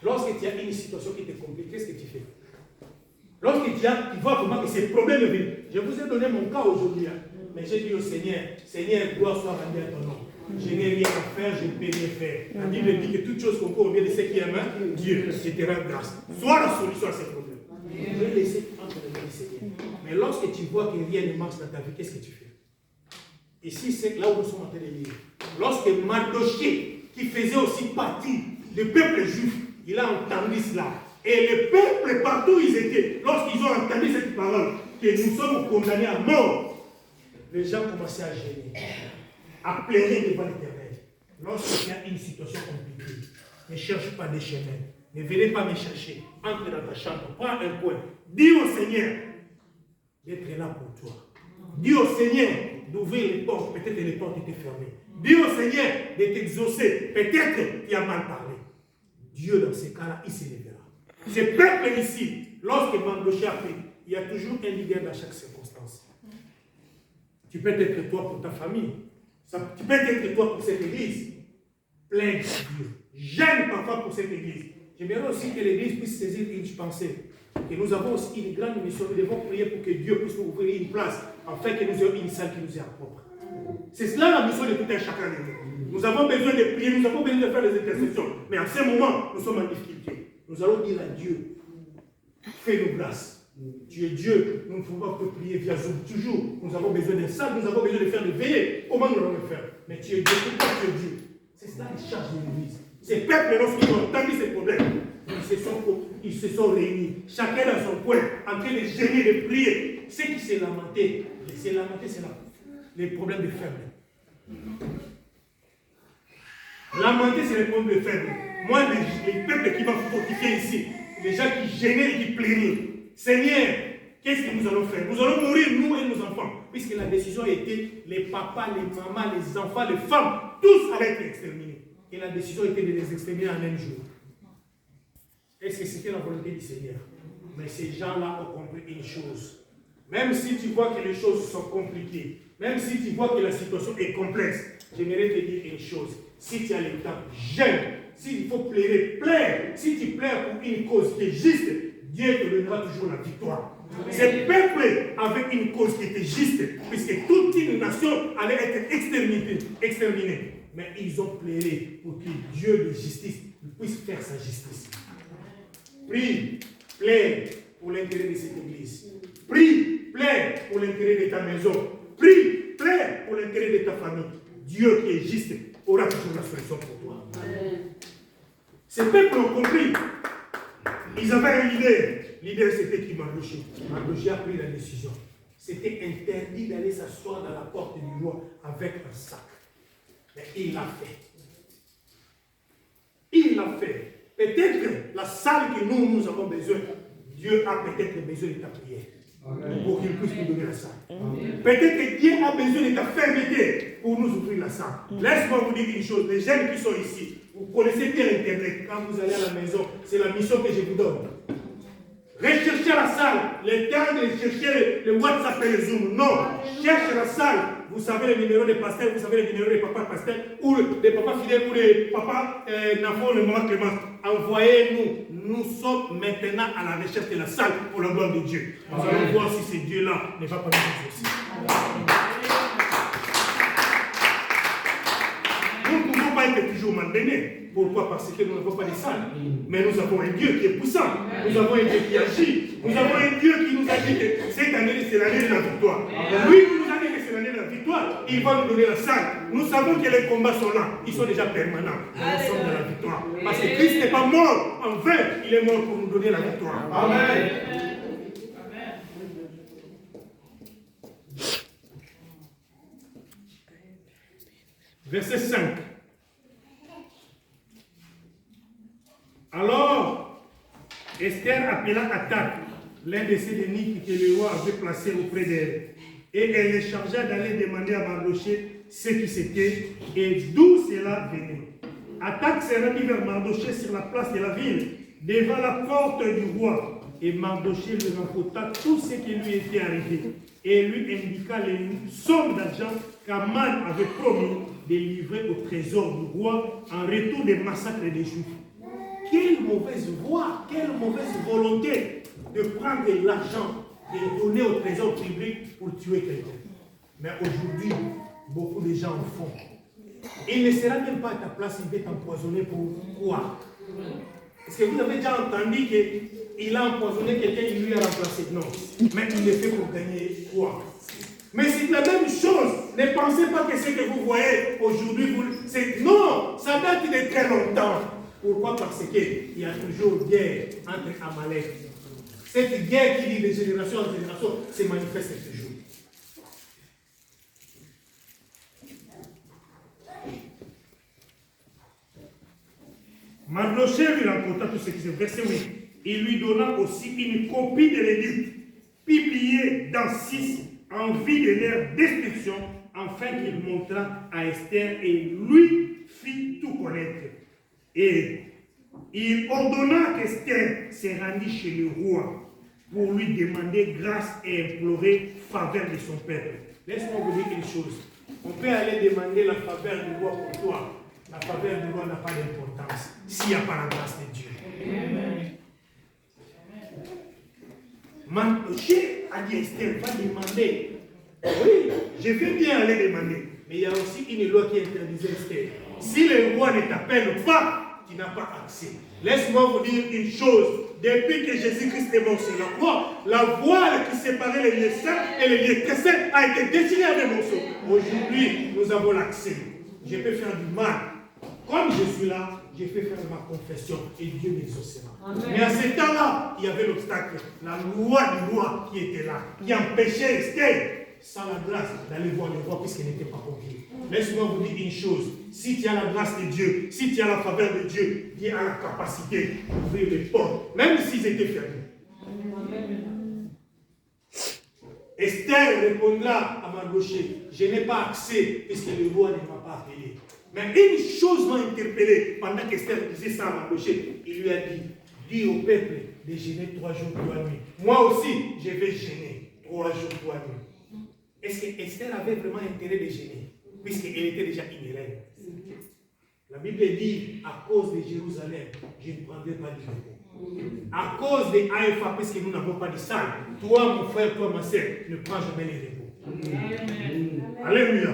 Lorsque tu as une situation qui te complique, qu'est-ce que tu fais? Lorsque tu vois comment que ces problèmes viennent. Je vous ai donné mon cas aujourd'hui. Mais j'ai dit au Seigneur, Seigneur, gloire soit rendue à ton nom. Je n'ai rien à faire, je ne peux rien faire. La Bible dit que toute chose concourt au bien de ceux qui aiment Dieu, je te rends grâce. Sois la solution à ces problèmes. Je vais laisser entre les mains du Seigneur. Mais lorsque tu vois que rien ne marche dans ta vie, qu'est-ce que tu fais? Ici, c'est là où nous sommes en train de lire. Lorsque Mardochée, qui faisait aussi partie du peuple juif, il a entendu cela. Et le peuple, partout où ils étaient, lorsqu'ils ont entendu cette parole, que nous sommes condamnés à mort, les gens commençaient à gêner, à pleurer devant l'Éternel. Lorsqu'il y a une situation compliquée, ne cherche pas des chemins. Ne venez pas me chercher. Entre dans ta chambre, prends un coin. Dis au Seigneur d'être là pour toi. Dis au Seigneur d'ouvrir les portes. Peut-être que les portes étaient fermées. Dis au Seigneur de t'exaucer. Peut-être qu'il a mal parlé. Dieu, dans ces cas-là, il s'élèvera. Ce peuple ici, lorsque Mardochée a pris, il y a toujours un leader dans chaque circonstance. Tu peux être toi pour ta famille. Tu peux être toi pour cette église. Plein de Dieu. J'aime parfois pour cette église. J'aimerais aussi que l'église puisse saisir une pensée. Et nous avons aussi une grande mission. Nous devons prier pour que Dieu puisse nous ouvrir une place, afin que nous ayons une salle qui nous est propre. C'est cela la mission de tout un chacun de nous. Nous avons besoin de prier, nous avons besoin de faire des intercessions. Mais en ce moment, nous sommes en difficulté. Nous allons dire à Dieu, fais-nous grâce. Tu es Dieu, nous ne pouvons pas prier via Zoom. Toujours, nous avons besoin d'un salle, nous avons besoin de faire des veillées. Comment nous allons le faire? Mais tu es Dieu, pourquoi tu es Dieu? C'est cela les charges de l'Église. Ces peuples, lorsqu'ils ont entendu ces problèmes, ils se sont réunis, chacun dans son coin, en train de gêner, de prier. Ceux qui s'est lamenté, c'est là, les problèmes de faibles. Lamenter, c'est les problèmes de faibles. Moi, les peuples qui vont fortifier ici, les gens qui gênaient et qui plaignaient. Seigneur, qu'est-ce que nous allons faire? Nous allons mourir, nous et nos enfants. Puisque la décision a été, les papas, les mamans, les enfants, les femmes, tous allaient être exterminés. Et la décision était de les exterminer en un jour. Est-ce que c'était la volonté du Seigneur? Mais ces gens-là ont compris une chose. Même si tu vois que les choses sont compliquées, même si tu vois que la situation est complexe, j'aimerais te dire une chose. Si tu as le temps, jeûne. S'il faut pleurer, pleure. Si tu pleures pour une cause qui est juste, Dieu te donnera toujours la victoire. Ces peuples avaient une cause qui était juste, puisque toute une nation allait être exterminée. Mais ils ont pleuré pour que Dieu de justice puisse faire sa justice. Prie, plaide pour l'intérêt de cette église. Prie, plaide pour l'intérêt de ta maison. Prie, plaide pour l'intérêt de ta famille. Dieu qui est juste aura toujours la solution pour toi. Ces peuples ont compris. Ils avaient un leader. Leader, c'était qui Mardochée. Mardochée a pris la décision. C'était interdit d'aller s'asseoir dans la porte du roi avec un sac. Mais il l'a fait. Il l'a fait. Peut-être la salle que nous avons besoin, Dieu a peut-être besoin de ta prière. Pour qu'il puisse nous donner la salle. Peut-être que Dieu a besoin de ta fermeté pour nous ouvrir la salle. Laisse-moi vous dire une chose. Les jeunes qui sont ici, vous connaissez bien Internet. Quand vous allez à la maison, c'est la mission que je vous donne. Recherchez la salle. Le temps de chercher le WhatsApp et le Zoom. Non. Cherchez la salle. Vous savez le numéro des pasteurs, vous savez le numéro des papas pasteurs, ou des papas fidèles, ou des papas Nafo, le maman Clément. Envoyez-nous. Nous sommes maintenant à la recherche de la salle pour la gloire de Dieu. Nous allons voir si ce Dieu-là ne va pas nous exaucer. Nous ne pouvons pas être toujours malmenés. Pourquoi? Parce que nous n'avons pas de salle. Mais nous avons un Dieu qui est puissant. Nous avons un Dieu qui agit. Nous avons un Dieu qui nous a dit que cette année, c'est l'année de la victoire. Lui qui nous a dit que c'est l'année de la victoire, il va nous donner la salle. Nous savons que les combats sont là. Ils sont déjà permanents. Nous sommes dans la victoire. Parce que Christ n'est pas mort en vain. Il est mort pour nous donner la victoire. Amen. Verset 5. Alors, Esther appela Attaque, l'un de ses ennemis que le roi avait placé auprès d'elle. Et elle les chargea d'aller demander à Mardochée ce qui c'était et d'où cela venait. Attaque se rendit vers Mardochée sur la place de la ville, devant la porte du roi. Et Mardochée lui raconta tout ce qui lui était arrivé et lui indiqua les sommes d'argent qu'Aman avait promis de livrer au trésor du roi en retour des massacres des Juifs. Quelle mauvaise voie, quelle mauvaise volonté de prendre de l'argent et de donner au trésor public pour tuer quelqu'un. Mais aujourd'hui, beaucoup de gens en font. Il ne sera même pas à ta place, il va t'empoisonner pour quoi? Est-ce que vous avez déjà entendu qu'il a empoisonné quelqu'un, il lui a remplacé? Non. Mais il le fait pour gagner quoi? Mais c'est la même chose. Ne pensez pas que ce que vous voyez aujourd'hui, non, ça date de très longtemps. Pourquoi? Parce qu'il y a toujours guerre entre Amalek. Cette guerre qui dit de génération en génération se manifeste toujours. Mardochée lui raconta tout ce qui s'est passé. Verset 8. Il lui donna aussi une copie de l'édit, publiée dans 6, en vue de leur destruction, afin qu'il montrât à Esther et lui fit tout connaître. Et il ordonna qu'Esther se rendît chez le roi pour lui demander grâce et implorer faveur de son peuple. Laisse-moi vous dire une chose. On peut aller demander la faveur du roi pour toi. La faveur du roi n'a pas d'importance s'il n'y a pas la grâce de Dieu. Mardochée a dit Esther, va demander. Oui, je vais bien aller demander. Mais il y a aussi une loi qui interdisait Esther. Si le roi ne t'appelle pas, tu n'as pas accès. Laisse-moi vous dire une chose. Depuis que Jésus-Christ est mort sur la croix, la voile qui séparait les lieux saints et les lieux très saints a été déchirée à des morceaux. Aujourd'hui, nous avons l'accès. Je peux faire du mal. Comme je suis là, je vais faire ma confession et Dieu m'exaucera. Mais à ce temps-là, il y avait l'obstacle, la loi du roi qui était là, qui empêchait Esther, sans la grâce, d'aller voir le roi puisqu'elle n'était pas conviée. Laisse-moi vous dire une chose. Si tu as la grâce de Dieu, si tu as la faveur de Dieu, Dieu a la capacité d'ouvrir les portes, même s'ils étaient fermés. Esther répondra à Mardochée, je n'ai pas accès puisque le roi ne m'a pas appelé. Mais une chose m'a interpellé pendant qu'Esther disait ça à Mardochée. Il lui a dit, dis au peuple de jeûner 3 jours, 3 nuits. Moi aussi, je vais jeûner 3 jours, 3 nuits. Est-ce que Esther avait vraiment intérêt de jeûner? Puisqu'elle était déjà une reine. La Bible dit, à cause de Jérusalem, je ne prendrai pas de repos. À cause de Haïfa, parce que nous n'avons pas de salle, toi, mon frère, toi, ma soeur, ne prends jamais les repos. Alléluia.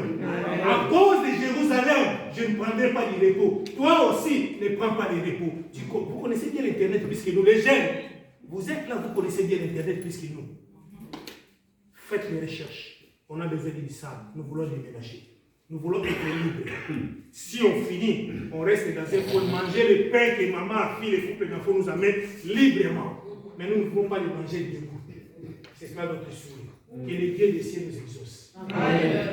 À cause de Jérusalem, je ne prendrai pas de repos. Toi aussi, ne prends pas de repos. Vous connaissez bien l'Internet, puisque nous, les jeunes, vous êtes là, vous connaissez bien l'Internet, puisque nous. Faites les recherches. On a besoin d'une salle. Nous voulons déménager. Nous voulons être libres. Si on finit, on reste dans un coin, manger le pain que maman a fait, les couples d'enfants nous amènent librement. Mais nous ne pouvons pas les manger debout. C'est cela notre souhait. Que les dieux des cieux nous exaucent. Amen.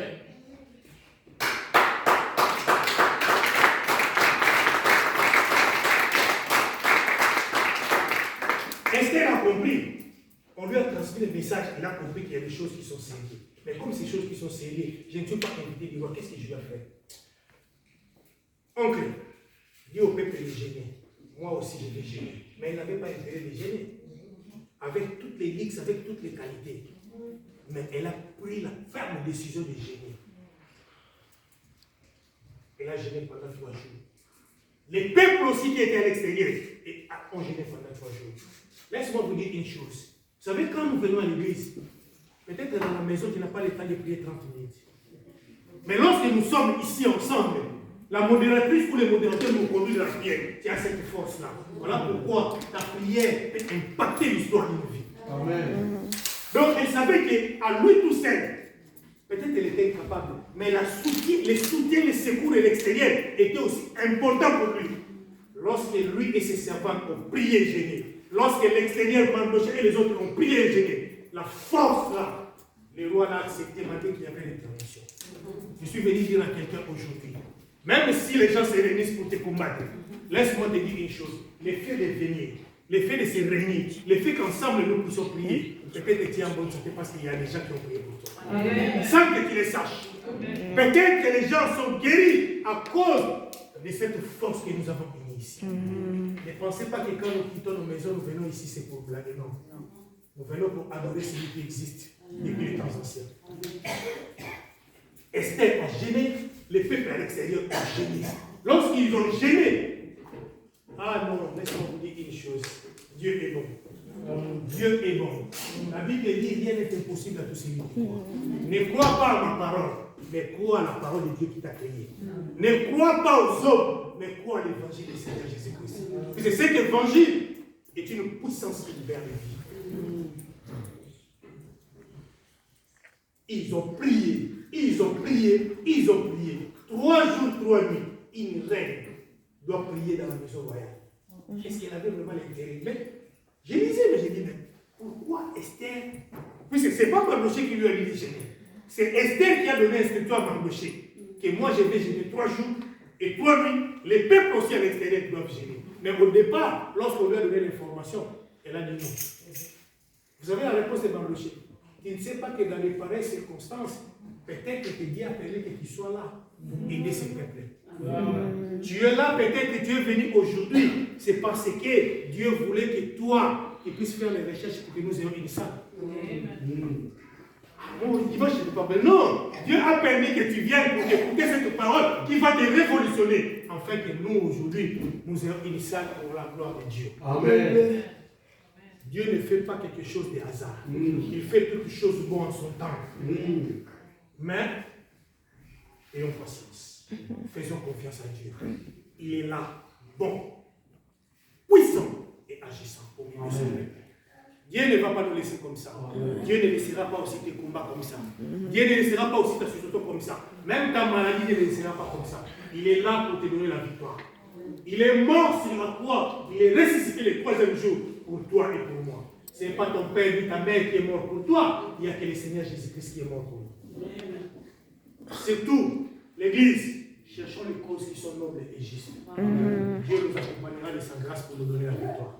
Esther a compris. On lui a transmis le message, il a compris qu'il y a des choses qui sont scellées. Mais comme ces choses qui sont scellées, je ne suis pas invité de voir qu'est-ce que je dois faire. Oncle, dit au peuple de gêner. Moi aussi je vais gêner. Mais il n'avait pas intérêt de gêner. Avec toutes les ligues, avec toutes les qualités. Mais elle a pris la ferme décision de gêner. Elle a gêné pendant 3 jours. Les peuples aussi qui étaient à l'extérieur ont gêné pendant 3 jours. Laisse-moi vous dire une chose. Vous savez, quand nous venons à l'église, peut-être dans la maison, tu n'as pas le temps de prier 30 minutes. Mais lorsque nous sommes ici ensemble, la modératrice ou les modérateurs nous conduisent à la prière. Tu as cette force-là. Voilà pourquoi ta prière peut impacter l'histoire d'une vie. Amen. Donc, elle savait qu'à lui tout seul, peut-être elle était incapable, mais les soutiens, les secours de l'extérieur étaient aussi importants pour lui. Lorsque lui et ses servants ont prié gêné, lorsque l'extérieur Mardochée et les autres ont prié gêné, la force là, le roi l'a accepté malgré qu'il y avait l'intervention. Je suis venu dire à quelqu'un aujourd'hui, même si les gens se réunissent pour te combattre, laisse-moi te dire une chose, le fait de venir, le fait de se réunir, le fait qu'ensemble nous puissions prier, peut-être que tu es en bonne santé parce qu'il y a des gens qui ont prié pour toi. Amen. Sans que tu le saches. Peut-être que les gens sont guéris à cause de cette force que nous avons unie ici. Ne pensez pas que quand nous quittons nos maisons, nous venons ici, c'est pour blaguer, non. Nous venons pour adorer celui qui existe depuis les temps anciens. Esther a gêné, les peuples à l'extérieur ont gêné. Lorsqu'ils ont gêné, ah non, laissez-moi vous dire une chose, Dieu est bon. Dieu est bon. La Bible dit rien n'est impossible à tous celui qui croit. Ne crois pas à ma parole, mais crois à la parole de Dieu qui t'a créé. Ne crois pas aux hommes, mais crois à l'évangile du Seigneur Jésus-Christ. Parce que cet évangile est une puissance qui libère les vies. Ils ont prié, ils ont prié, ils ont prié. 3 jours, 3 nuits. Une reine doit prier dans la maison royale. Est-ce qu'elle avait vraiment l'intérêt? Mais je lisais, mais j'ai dit, mais pourquoi Esther? Puisque ce n'est pas Mardochée qui lui a dit de gêner. C'est Esther qui a donné instruction à Mardochée. Que moi je vais gêner 3 jours et 3 nuits. Les peuples aussi à l'extérieur doivent gêner. Mais au départ, lorsqu'on lui a donné l'information, elle a dit non. Vous savez la réponse de Mardochée? Tu ne sais pas que dans les pareilles circonstances, peut-être que Dieu a appelé que tu sois là pour aider ces peuples. Tu es là, peut-être que tu es venu aujourd'hui, c'est parce que Dieu voulait que toi, tu puisses faire les recherches pour que nous ayons une salle. Bon, dimanche, je ne pas. Mais non, Dieu a permis que tu viennes pour écouter cette parole qui va te révolutionner, afin que nous, aujourd'hui, nous ayons une salle pour la gloire de Dieu. Amen. Dieu ne fait pas quelque chose de hasard. Il fait quelque chose de bon en son temps. Mais, ayons patience. Faisons confiance à Dieu. Il est là, bon, puissant et agissant au milieu de son peuple. Dieu ne va pas nous laisser comme ça. Dieu ne laissera pas aussi tes combats comme ça. Dieu ne laissera pas aussi ta situation comme ça. Même ta maladie ne laissera pas comme ça. Il est là pour te donner la victoire. Il est mort sur la croix. Il est ressuscité le 3e jour pour toi et pour moi. Ce n'est pas ton père ni ta mère qui est mort pour toi. Il n'y a que le Seigneur Jésus-Christ qui est mort pour nous. C'est tout. L'Église, cherchons les causes qui sont nobles et justes. Dieu nous accompagnera de sa grâce pour nous donner la victoire.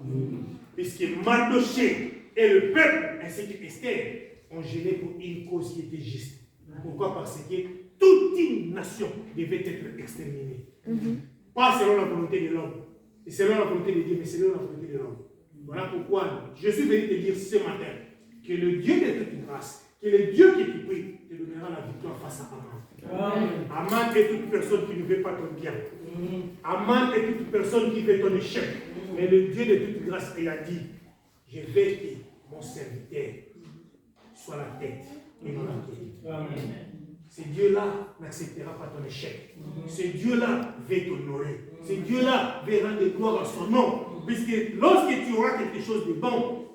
Puisque Mardochée et le peuple, ainsi que Esther, ont gêné pour une cause qui était juste. Pourquoi? Parce que toute une nation devait être exterminée. Pas selon la volonté de l'homme, et selon la volonté de Dieu, mais selon la volonté de l'homme. Voilà pourquoi je suis venu te dire ce matin que le Dieu de toute grâce, que le Dieu qui te prie, te donnera la victoire face à Aman. Aman est toute personne qui ne veut pas ton bien. Aman est toute personne qui veut ton échec. Mais le Dieu de toute grâce, il a dit, je vais que mon serviteur soit la tête et non la queue. Ce Dieu-là n'acceptera pas ton échec. Ce Dieu-là veut t'honorer. Ce Dieu-là veut rendre gloire à son nom. Puisque lorsque tu auras quelque chose de bon,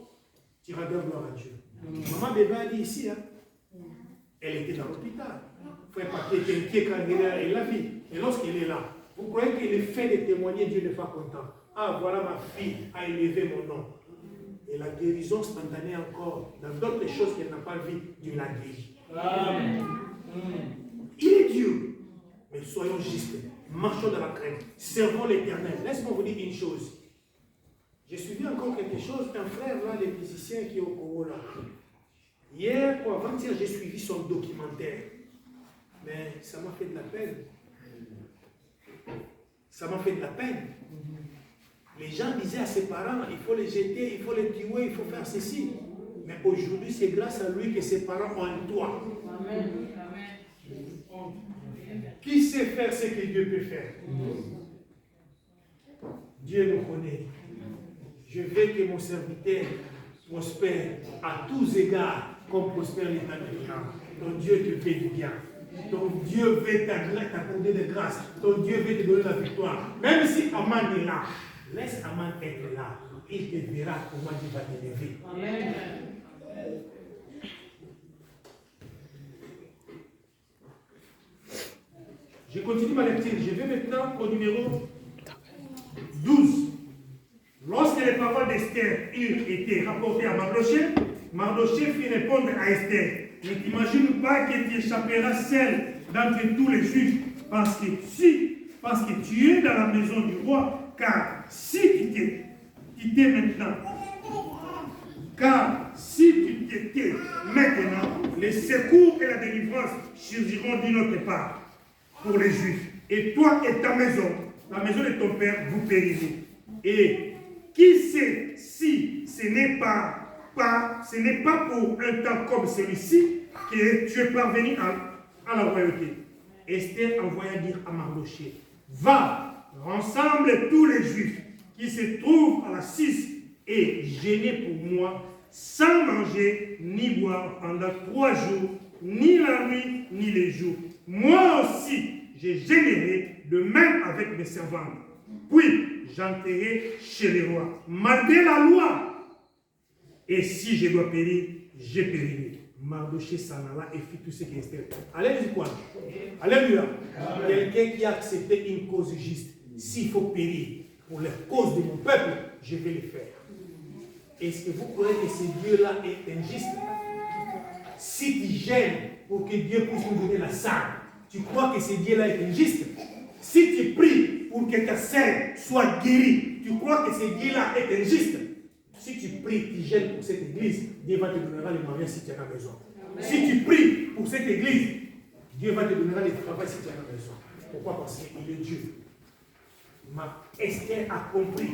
tu rendras gloire à Dieu. Maman bébé a dit ici, hein, elle était dans l'hôpital. frère Papier était inquiet quand il l'a vu. Et lorsqu'il est là, vous croyez que le fait de témoigner, Dieu n'est pas content. Ah, voilà ma fille a élevé mon nom. Et la guérison spontanée encore, dans d'autres choses qu'elle n'a pas vues, Dieu l'a guéri. Amen. Il est Dieu. Mais soyons justes, marchons dans la crainte, servons l'Éternel. Laisse-moi vous dire une chose. J'ai suivi encore quelque chose, un frère là, les musiciens qui est au Congo là. Hier ou avant-hier, j'ai suivi son documentaire. Mais ça m'a fait de la peine. Ça m'a fait de la peine. Les gens disaient à ses parents, il faut les jeter, il faut les tuer, il faut faire ceci. Mais aujourd'hui, c'est grâce à lui que ses parents ont un toit. Amen. Qui sait faire ce que Dieu peut faire? Dieu nous connaît. Je veux que mon serviteur prospère à tous égards, comme prospère l'État américain. Ton Dieu te fait du bien. Ton Dieu veut t'accorder de grâce. Ton Dieu veut te donner la victoire. Même si Aman est là, laisse Aman être là. Il te verra comment Dieu va t'élever. Amen. Je continue ma lecture. Je vais maintenant au numéro 12. Lorsque les paroles d'Esther eurent été rapportées à Mardochée, Mardochée fit répondre à Esther. Ne t'imagine pas que tu échapperas seul d'entre tous les Juifs, parce que tu es dans la maison du roi, car si tu t'étais maintenant, les secours et la délivrance surgiront d'une autre part pour les Juifs. Et toi et ta maison, la maison de ton père, vous périrez. Et qui sait si ce n'est pas pour un temps comme celui-ci que tu es parvenu à la royauté. Esther envoya dire à Mardochée, va, rassemble tous les Juifs qui se trouvent à la Suisse et gênés pour moi, sans manger ni boire pendant 3 jours, ni la nuit, ni les jours. Moi aussi, je gênerai de même avec mes servantes. Puis, j'enterrai chez les rois, malgré la loi. Et si je dois périr, je périrai. Mardochée s'en alla et fit tout ce qu'il était. Alléluia. Alléluia. Quelqu'un qui a accepté une cause juste. S'il faut périr pour la cause de mon peuple, je vais le faire. Est-ce que vous croyez que ce Dieu-là est injuste? Si tu gênes pour que Dieu puisse nous donner la salle, tu crois que ce Dieu-là est injuste? Si tu pries pour que ta sœur soit guérie, tu crois que ce Dieu-là est injuste? Si tu pries, tu gênes pour cette église, Dieu va te donner le mariage si tu as besoin. Si tu pries pour cette église, Dieu va te donner le travail si tu as besoin. Pourquoi? Parce qu'il est Dieu. Esther a compris.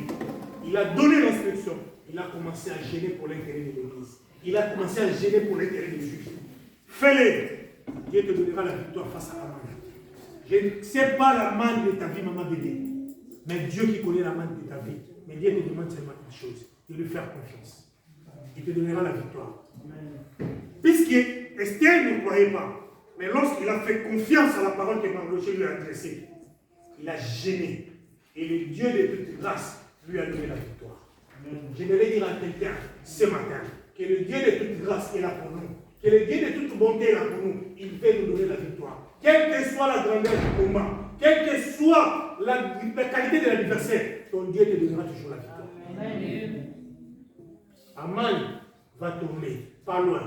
Il a donné l'instruction. Il a commencé à gêner pour l'intérêt de l'église. Il a commencé à gêner pour l'intérêt des Juifs. Fais-le. Dieu te donnera la victoire face à Aman. Je ne sais pas la manne de ta vie, maman bébé. Mais Dieu qui connaît la manne de ta vie. Mais Dieu te demande seulement une chose. De lui faire confiance. Il te donnera la victoire. Puisque Esther ne croyait pas. Mais lorsqu'il a fait confiance à la parole que Mardochée lui a adressée, il a gêné. Et le Dieu de toute grâce lui a donné la victoire. Je devais dire à quelqu'un ce matin que le Dieu de toute grâce est là pour nous. Que le Dieu de toute bonté est là pour nous. Il veut nous donner la victoire. Quelle que soit la grandeur du combat, quelle que soit la qualité de l'adversaire, ton Dieu te donnera toujours la victoire. Aman va tomber, pas loin.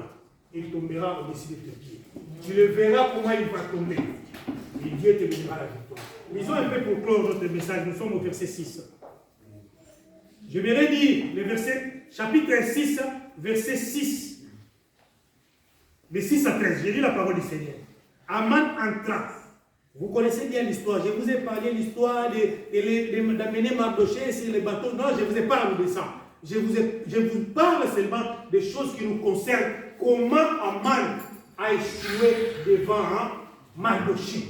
Il tombera au-dessus de tes pieds. Tu le verras comment il va tomber. Et Dieu te donnera la victoire. Lisons un peu pour clore notre message. Nous sommes au verset 6. Je vais dire le verset, chapitre 6, verset 6. De 6 à 13. J'ai lu la parole du Seigneur. Aman entra. Vous connaissez bien l'histoire. Je vous ai parlé de l'histoire d'amener Mardochée sur les bateaux. Non, je vous ai parlé de ça. Je vous parle seulement des choses qui nous concernent. Comment Aman a échoué devant Mardochée.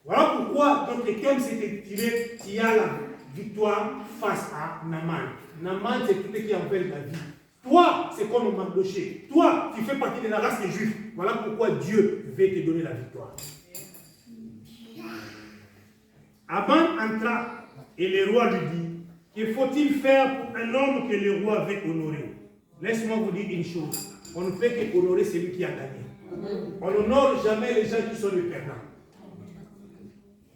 Voilà pourquoi notre thème s'est tiré qui a la victoire face à Naaman. Naaman, c'est tout ce qui appelle la vie. Toi, c'est comme Mardochée. Toi, tu fais partie de la race des Juifs. Voilà pourquoi Dieu veut te donner la victoire. Aman entra et le roi lui dit, que faut-il faire pour un homme que le roi veut honorer? Laisse-moi vous dire une chose. On ne peut qu'honorer celui qui a gagné. On n'honore jamais les gens qui sont les perdants.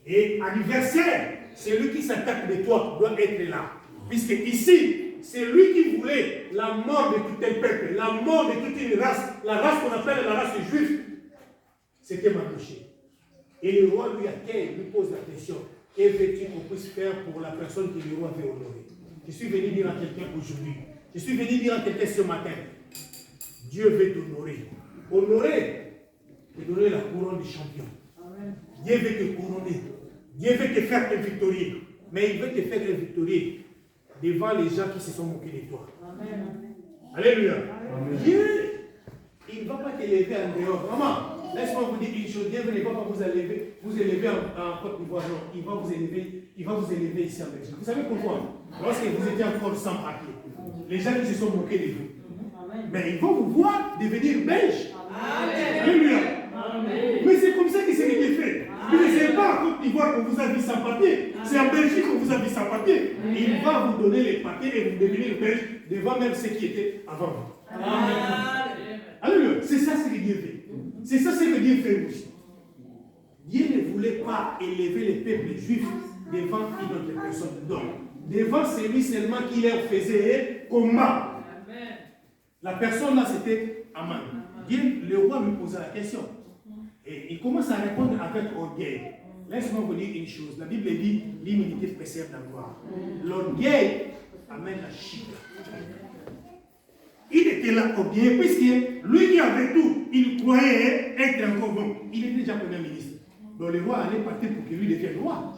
Et anniversaire, c'est lui qui s'attaque de toi, doit être là. Puisque ici, c'est lui qui voulait la mort de tout un peuple, la mort de toute une race, la race qu'on appelle la race juive. C'était Mardochée. Et le roi lui accueille, lui pose la question, que veux-tu qu'on puisse faire pour la personne que le roi veut honorer? Je suis venu dire à quelqu'un aujourd'hui, je suis venu dire à quelqu'un ce matin, Dieu veut t'honorer. Honorer, te donner la couronne de champion. Dieu veut te couronner. Dieu veut te faire un victorieux. Mais il veut te faire un victorieux devant les gens qui se sont moqués de toi. Amen. Alléluia. Amen. Dieu, il ne va pas t'élever en dehors. Maman, laisse-moi vous dire une chose. Dieu ne va pas vous élever en Côte d'Ivoire. Non, il va vous élever ici en Belgique. Vous savez pourquoi? Lorsque vous étiez encore sans papier, les gens qui se sont moqués de vous. Mais ils vont vous voir devenir belges. Alléluia. Mais c'est comme ça que c'est fait. Mais ce n'est pas en Côte d'Ivoire qu'on vous a vu sans papier. C'est en Belgique qu'on vous a vu sans papier. Il va vous donner les papiers et vous devenir belge devant même ceux qui étaient avant vous. Alléluia. C'est ça ce que Dieu fait. C'est ça ce que Dieu fait aussi. Dieu ne voulait pas élever les peuples juifs devant une autre personne. Donc, devant celui seulement qui leur faisait combat. La personne là, c'était Aman. Dieu, le roi lui posait la question. Et il commence à répondre avec orgueil. Laisse-moi vous dire une chose. La Bible dit l'humilité précède la gloire. L'orgueil amène la chute. Il était là orgueilleux, puisque lui qui avait tout, il croyait être encore bon. Il était déjà premier ministre. Donc le roi allait partir pour que lui devienne roi.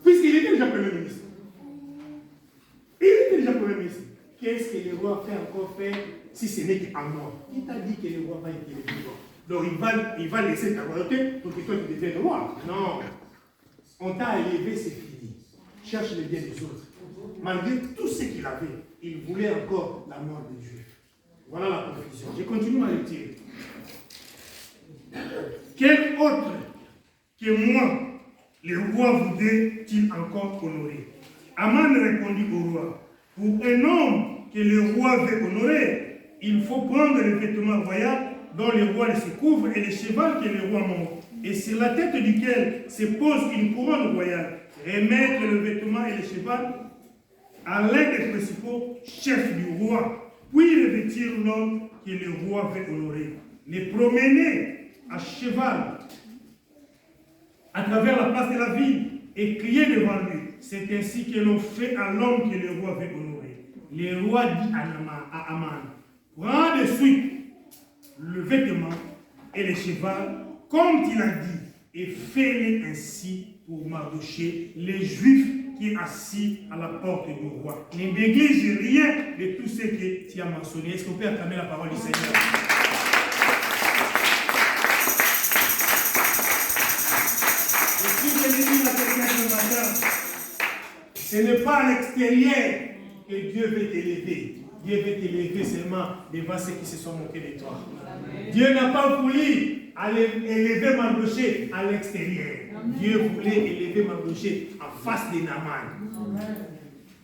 Puisqu'il était déjà premier ministre. Il était déjà premier ministre. Qu'est-ce que le roi fait encore faire si ce n'est qu'en moi? Qui t'a dit que le roi va être élevé? Donc il va laisser ta royauté pour que toi tu deviennes roi. Non. On t'a élevé, c'est fini. Cherche le bien des autres. Malgré tout ce qu'il avait, il voulait encore la mort des Juifs. Voilà la conclusion. Je continue à le dire. Quel autre que moi, le roi voudrait-il encore honorer? Aman répondit au roi. Pour un homme que le roi veut honorer, il faut prendre le vêtement royal dont le roi se couvre et le cheval que le roi monte, et sur la tête duquel se pose une couronne royale, remettre le vêtement et le cheval à l'un des principaux chefs du roi, puis revêtir l'homme que le roi veut honorer, les promener à cheval à travers la place de la ville et crier devant lui. C'est ainsi que l'on fait à l'homme que le roi veut honorer. Le roi dit à Aman, prends de suite le vêtement et le cheval, comme il a dit, et fais-le ainsi pour Mardochée, les Juifs qui est assis à la porte du roi. Ne néglige rien de tout ce que tu as mentionné. Est-ce qu'on peut acclamer la parole du Seigneur? Je suis venu dire à quelqu'un ce matin, ce n'est pas à l'extérieur que Dieu veut t'élever. Dieu veut t'élever seulement devant ceux qui se sont moqués de toi. Dieu n'a pas voulu élever Mardochée à l'extérieur. Dieu voulait élever Mardochée en face de Naaman.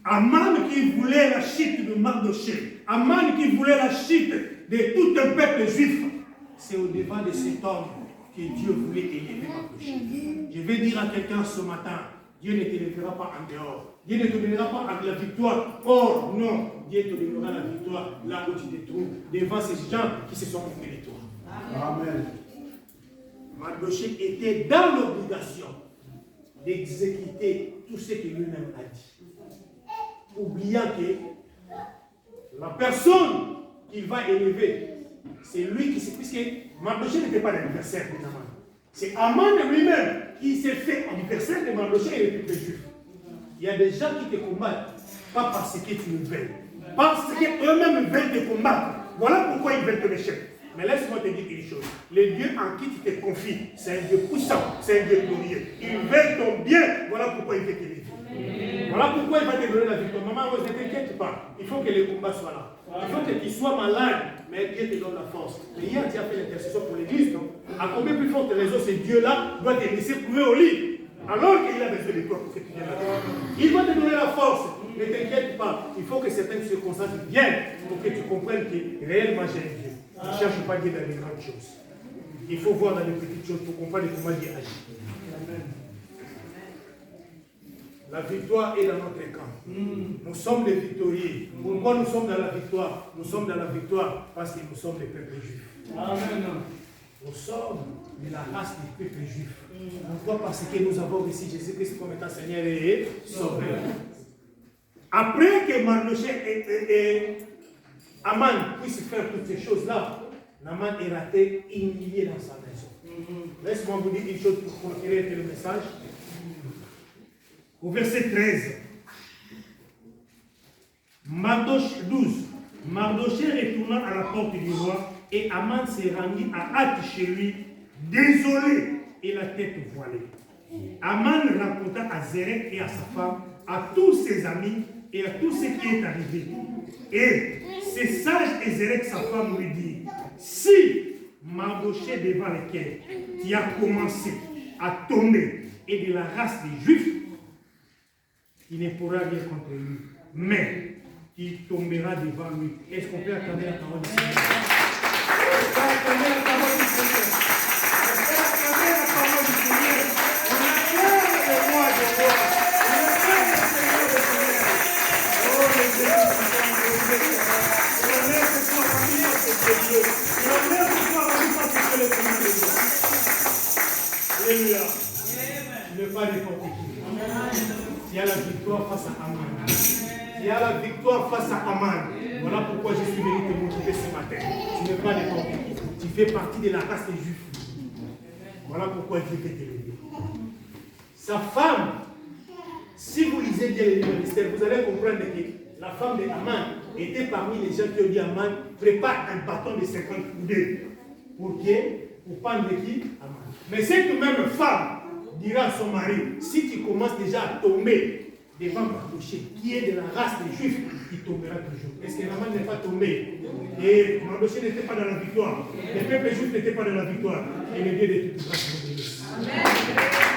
Aman qui voulait la chute de Mardochée. Aman qui voulait la chute de tout un peuple juif. C'est au devant de cet homme que Dieu voulait élever Mardochée. Je vais dire à quelqu'un ce matin, Dieu ne t'élèvera pas en dehors. Dieu ne te donnera pas la victoire. Or, non, Dieu te donnera la victoire là où tu te trouves, devant ces gens qui se sont moqués de toi. Amen. Mardochée était dans l'obligation d'exécuter tout ce que lui-même a dit. Oubliant que la personne qu'il va élever, c'est lui qui s'est... Puisque Mardochée n'était pas l'adversaire de Naaman. C'est Aman lui-même qui s'est fait adversaire de Mardochée et le peuple juif. Il y a des gens qui te combattent, pas parce que tu le veux, parce qu'eux-mêmes veulent te combattre. Voilà pourquoi ils veulent te l'échec. Mais laisse-moi te dire une chose. Le Dieu en qui tu te confies, c'est un Dieu puissant, c'est un Dieu glorieux. Il veut ton bien, voilà pourquoi il veut te l'élever. Voilà pourquoi il va te donner la victoire. Maman, ne t'inquiète pas. Il faut que le combat soit là. Il faut que tu sois malade, mais Dieu te donne la force. Mais hier, tu as fait l'intercession pour l'église, non? À combien plus forte raison ce Dieu-là doit te laisser courir au lit? Alors qu'il a besoin de toi pour que tu viennes là. Il va te donner la force. Ne t'inquiète pas. Il faut que certaines circonstances viennent pour que tu comprennes que réellement j'ai un Dieu. Ne cherche pas Dieu dans les grandes choses. Il faut voir dans les petites choses pour comprendre comment Dieu agit. La victoire est dans notre camp. Nous sommes les victorieux. Pourquoi nous sommes dans la victoire? Nous sommes dans la victoire parce que nous sommes les peuples juifs. Amen. Nous sommes de la race des peuples juifs. Pourquoi? Parce que nous avons reçu Jésus-Christ comme étant Seigneur et Sauveur. Après que Mardochée et Aman puissent faire toutes ces choses-là, Naman est raté, humilié dans sa maison. Laisse-moi vous dire une chose pour conquérir le message. Au verset 13, Mardochée 12, Mardochée retourna à la porte du roi et Aman s'est rendu à hâte chez lui, désolé et la tête voilée. Aman raconta à Zérek et à sa femme, à tous ses amis et à tout ce qui est arrivé. Et ces sages et Zérek, sa femme, lui dit, si Mardochée devant lequel tu as commencé à tomber et de la race des Juifs, il ne pourra rien contre lui, mais il tombera devant lui. Est-ce qu'on peut attendre la parole du Seigneur? On peut attendre la parole du Seigneur. On peut attendre la parole du Seigneur. On acclame le roi des rois. On acclame le Seigneur des seigneurs. Oh, les Dieu qui sont glorifiés. L'honneur ce soir rendu par ce Dieu. L'honneur ce soir rendu par ce que le Seigneur de Dieu. Alléluia. Tu n'es pas n'importe qui. Il y a la victoire face à Aman. Il y a la victoire face à Aman. Voilà pourquoi je suis venu te motiver ce matin. Tu n'es pas n'importe qui. Tu fais partie de la race des Juifs. Voilà pourquoi je vais t'élever. Sa femme, si vous lisez bien les livres d'Esther, vous allez comprendre que la femme d'Aman était parmi les gens qui ont dit à Aman, prépare un bâton de 50 coudées. Pour qui? Pour prendre qui? Aman. Mais cette même femme dira à son mari, si tu commences déjà à tomber devant Mardochée, qui est de la race des Juifs, il tombera toujours. Est-ce que Naman n'est pas tombé? Et Mardochée n'était pas dans la victoire. Les peuples juifs n'étaient pas dans la victoire. Et le Dieu de toute grâce nous bénisse. Amen.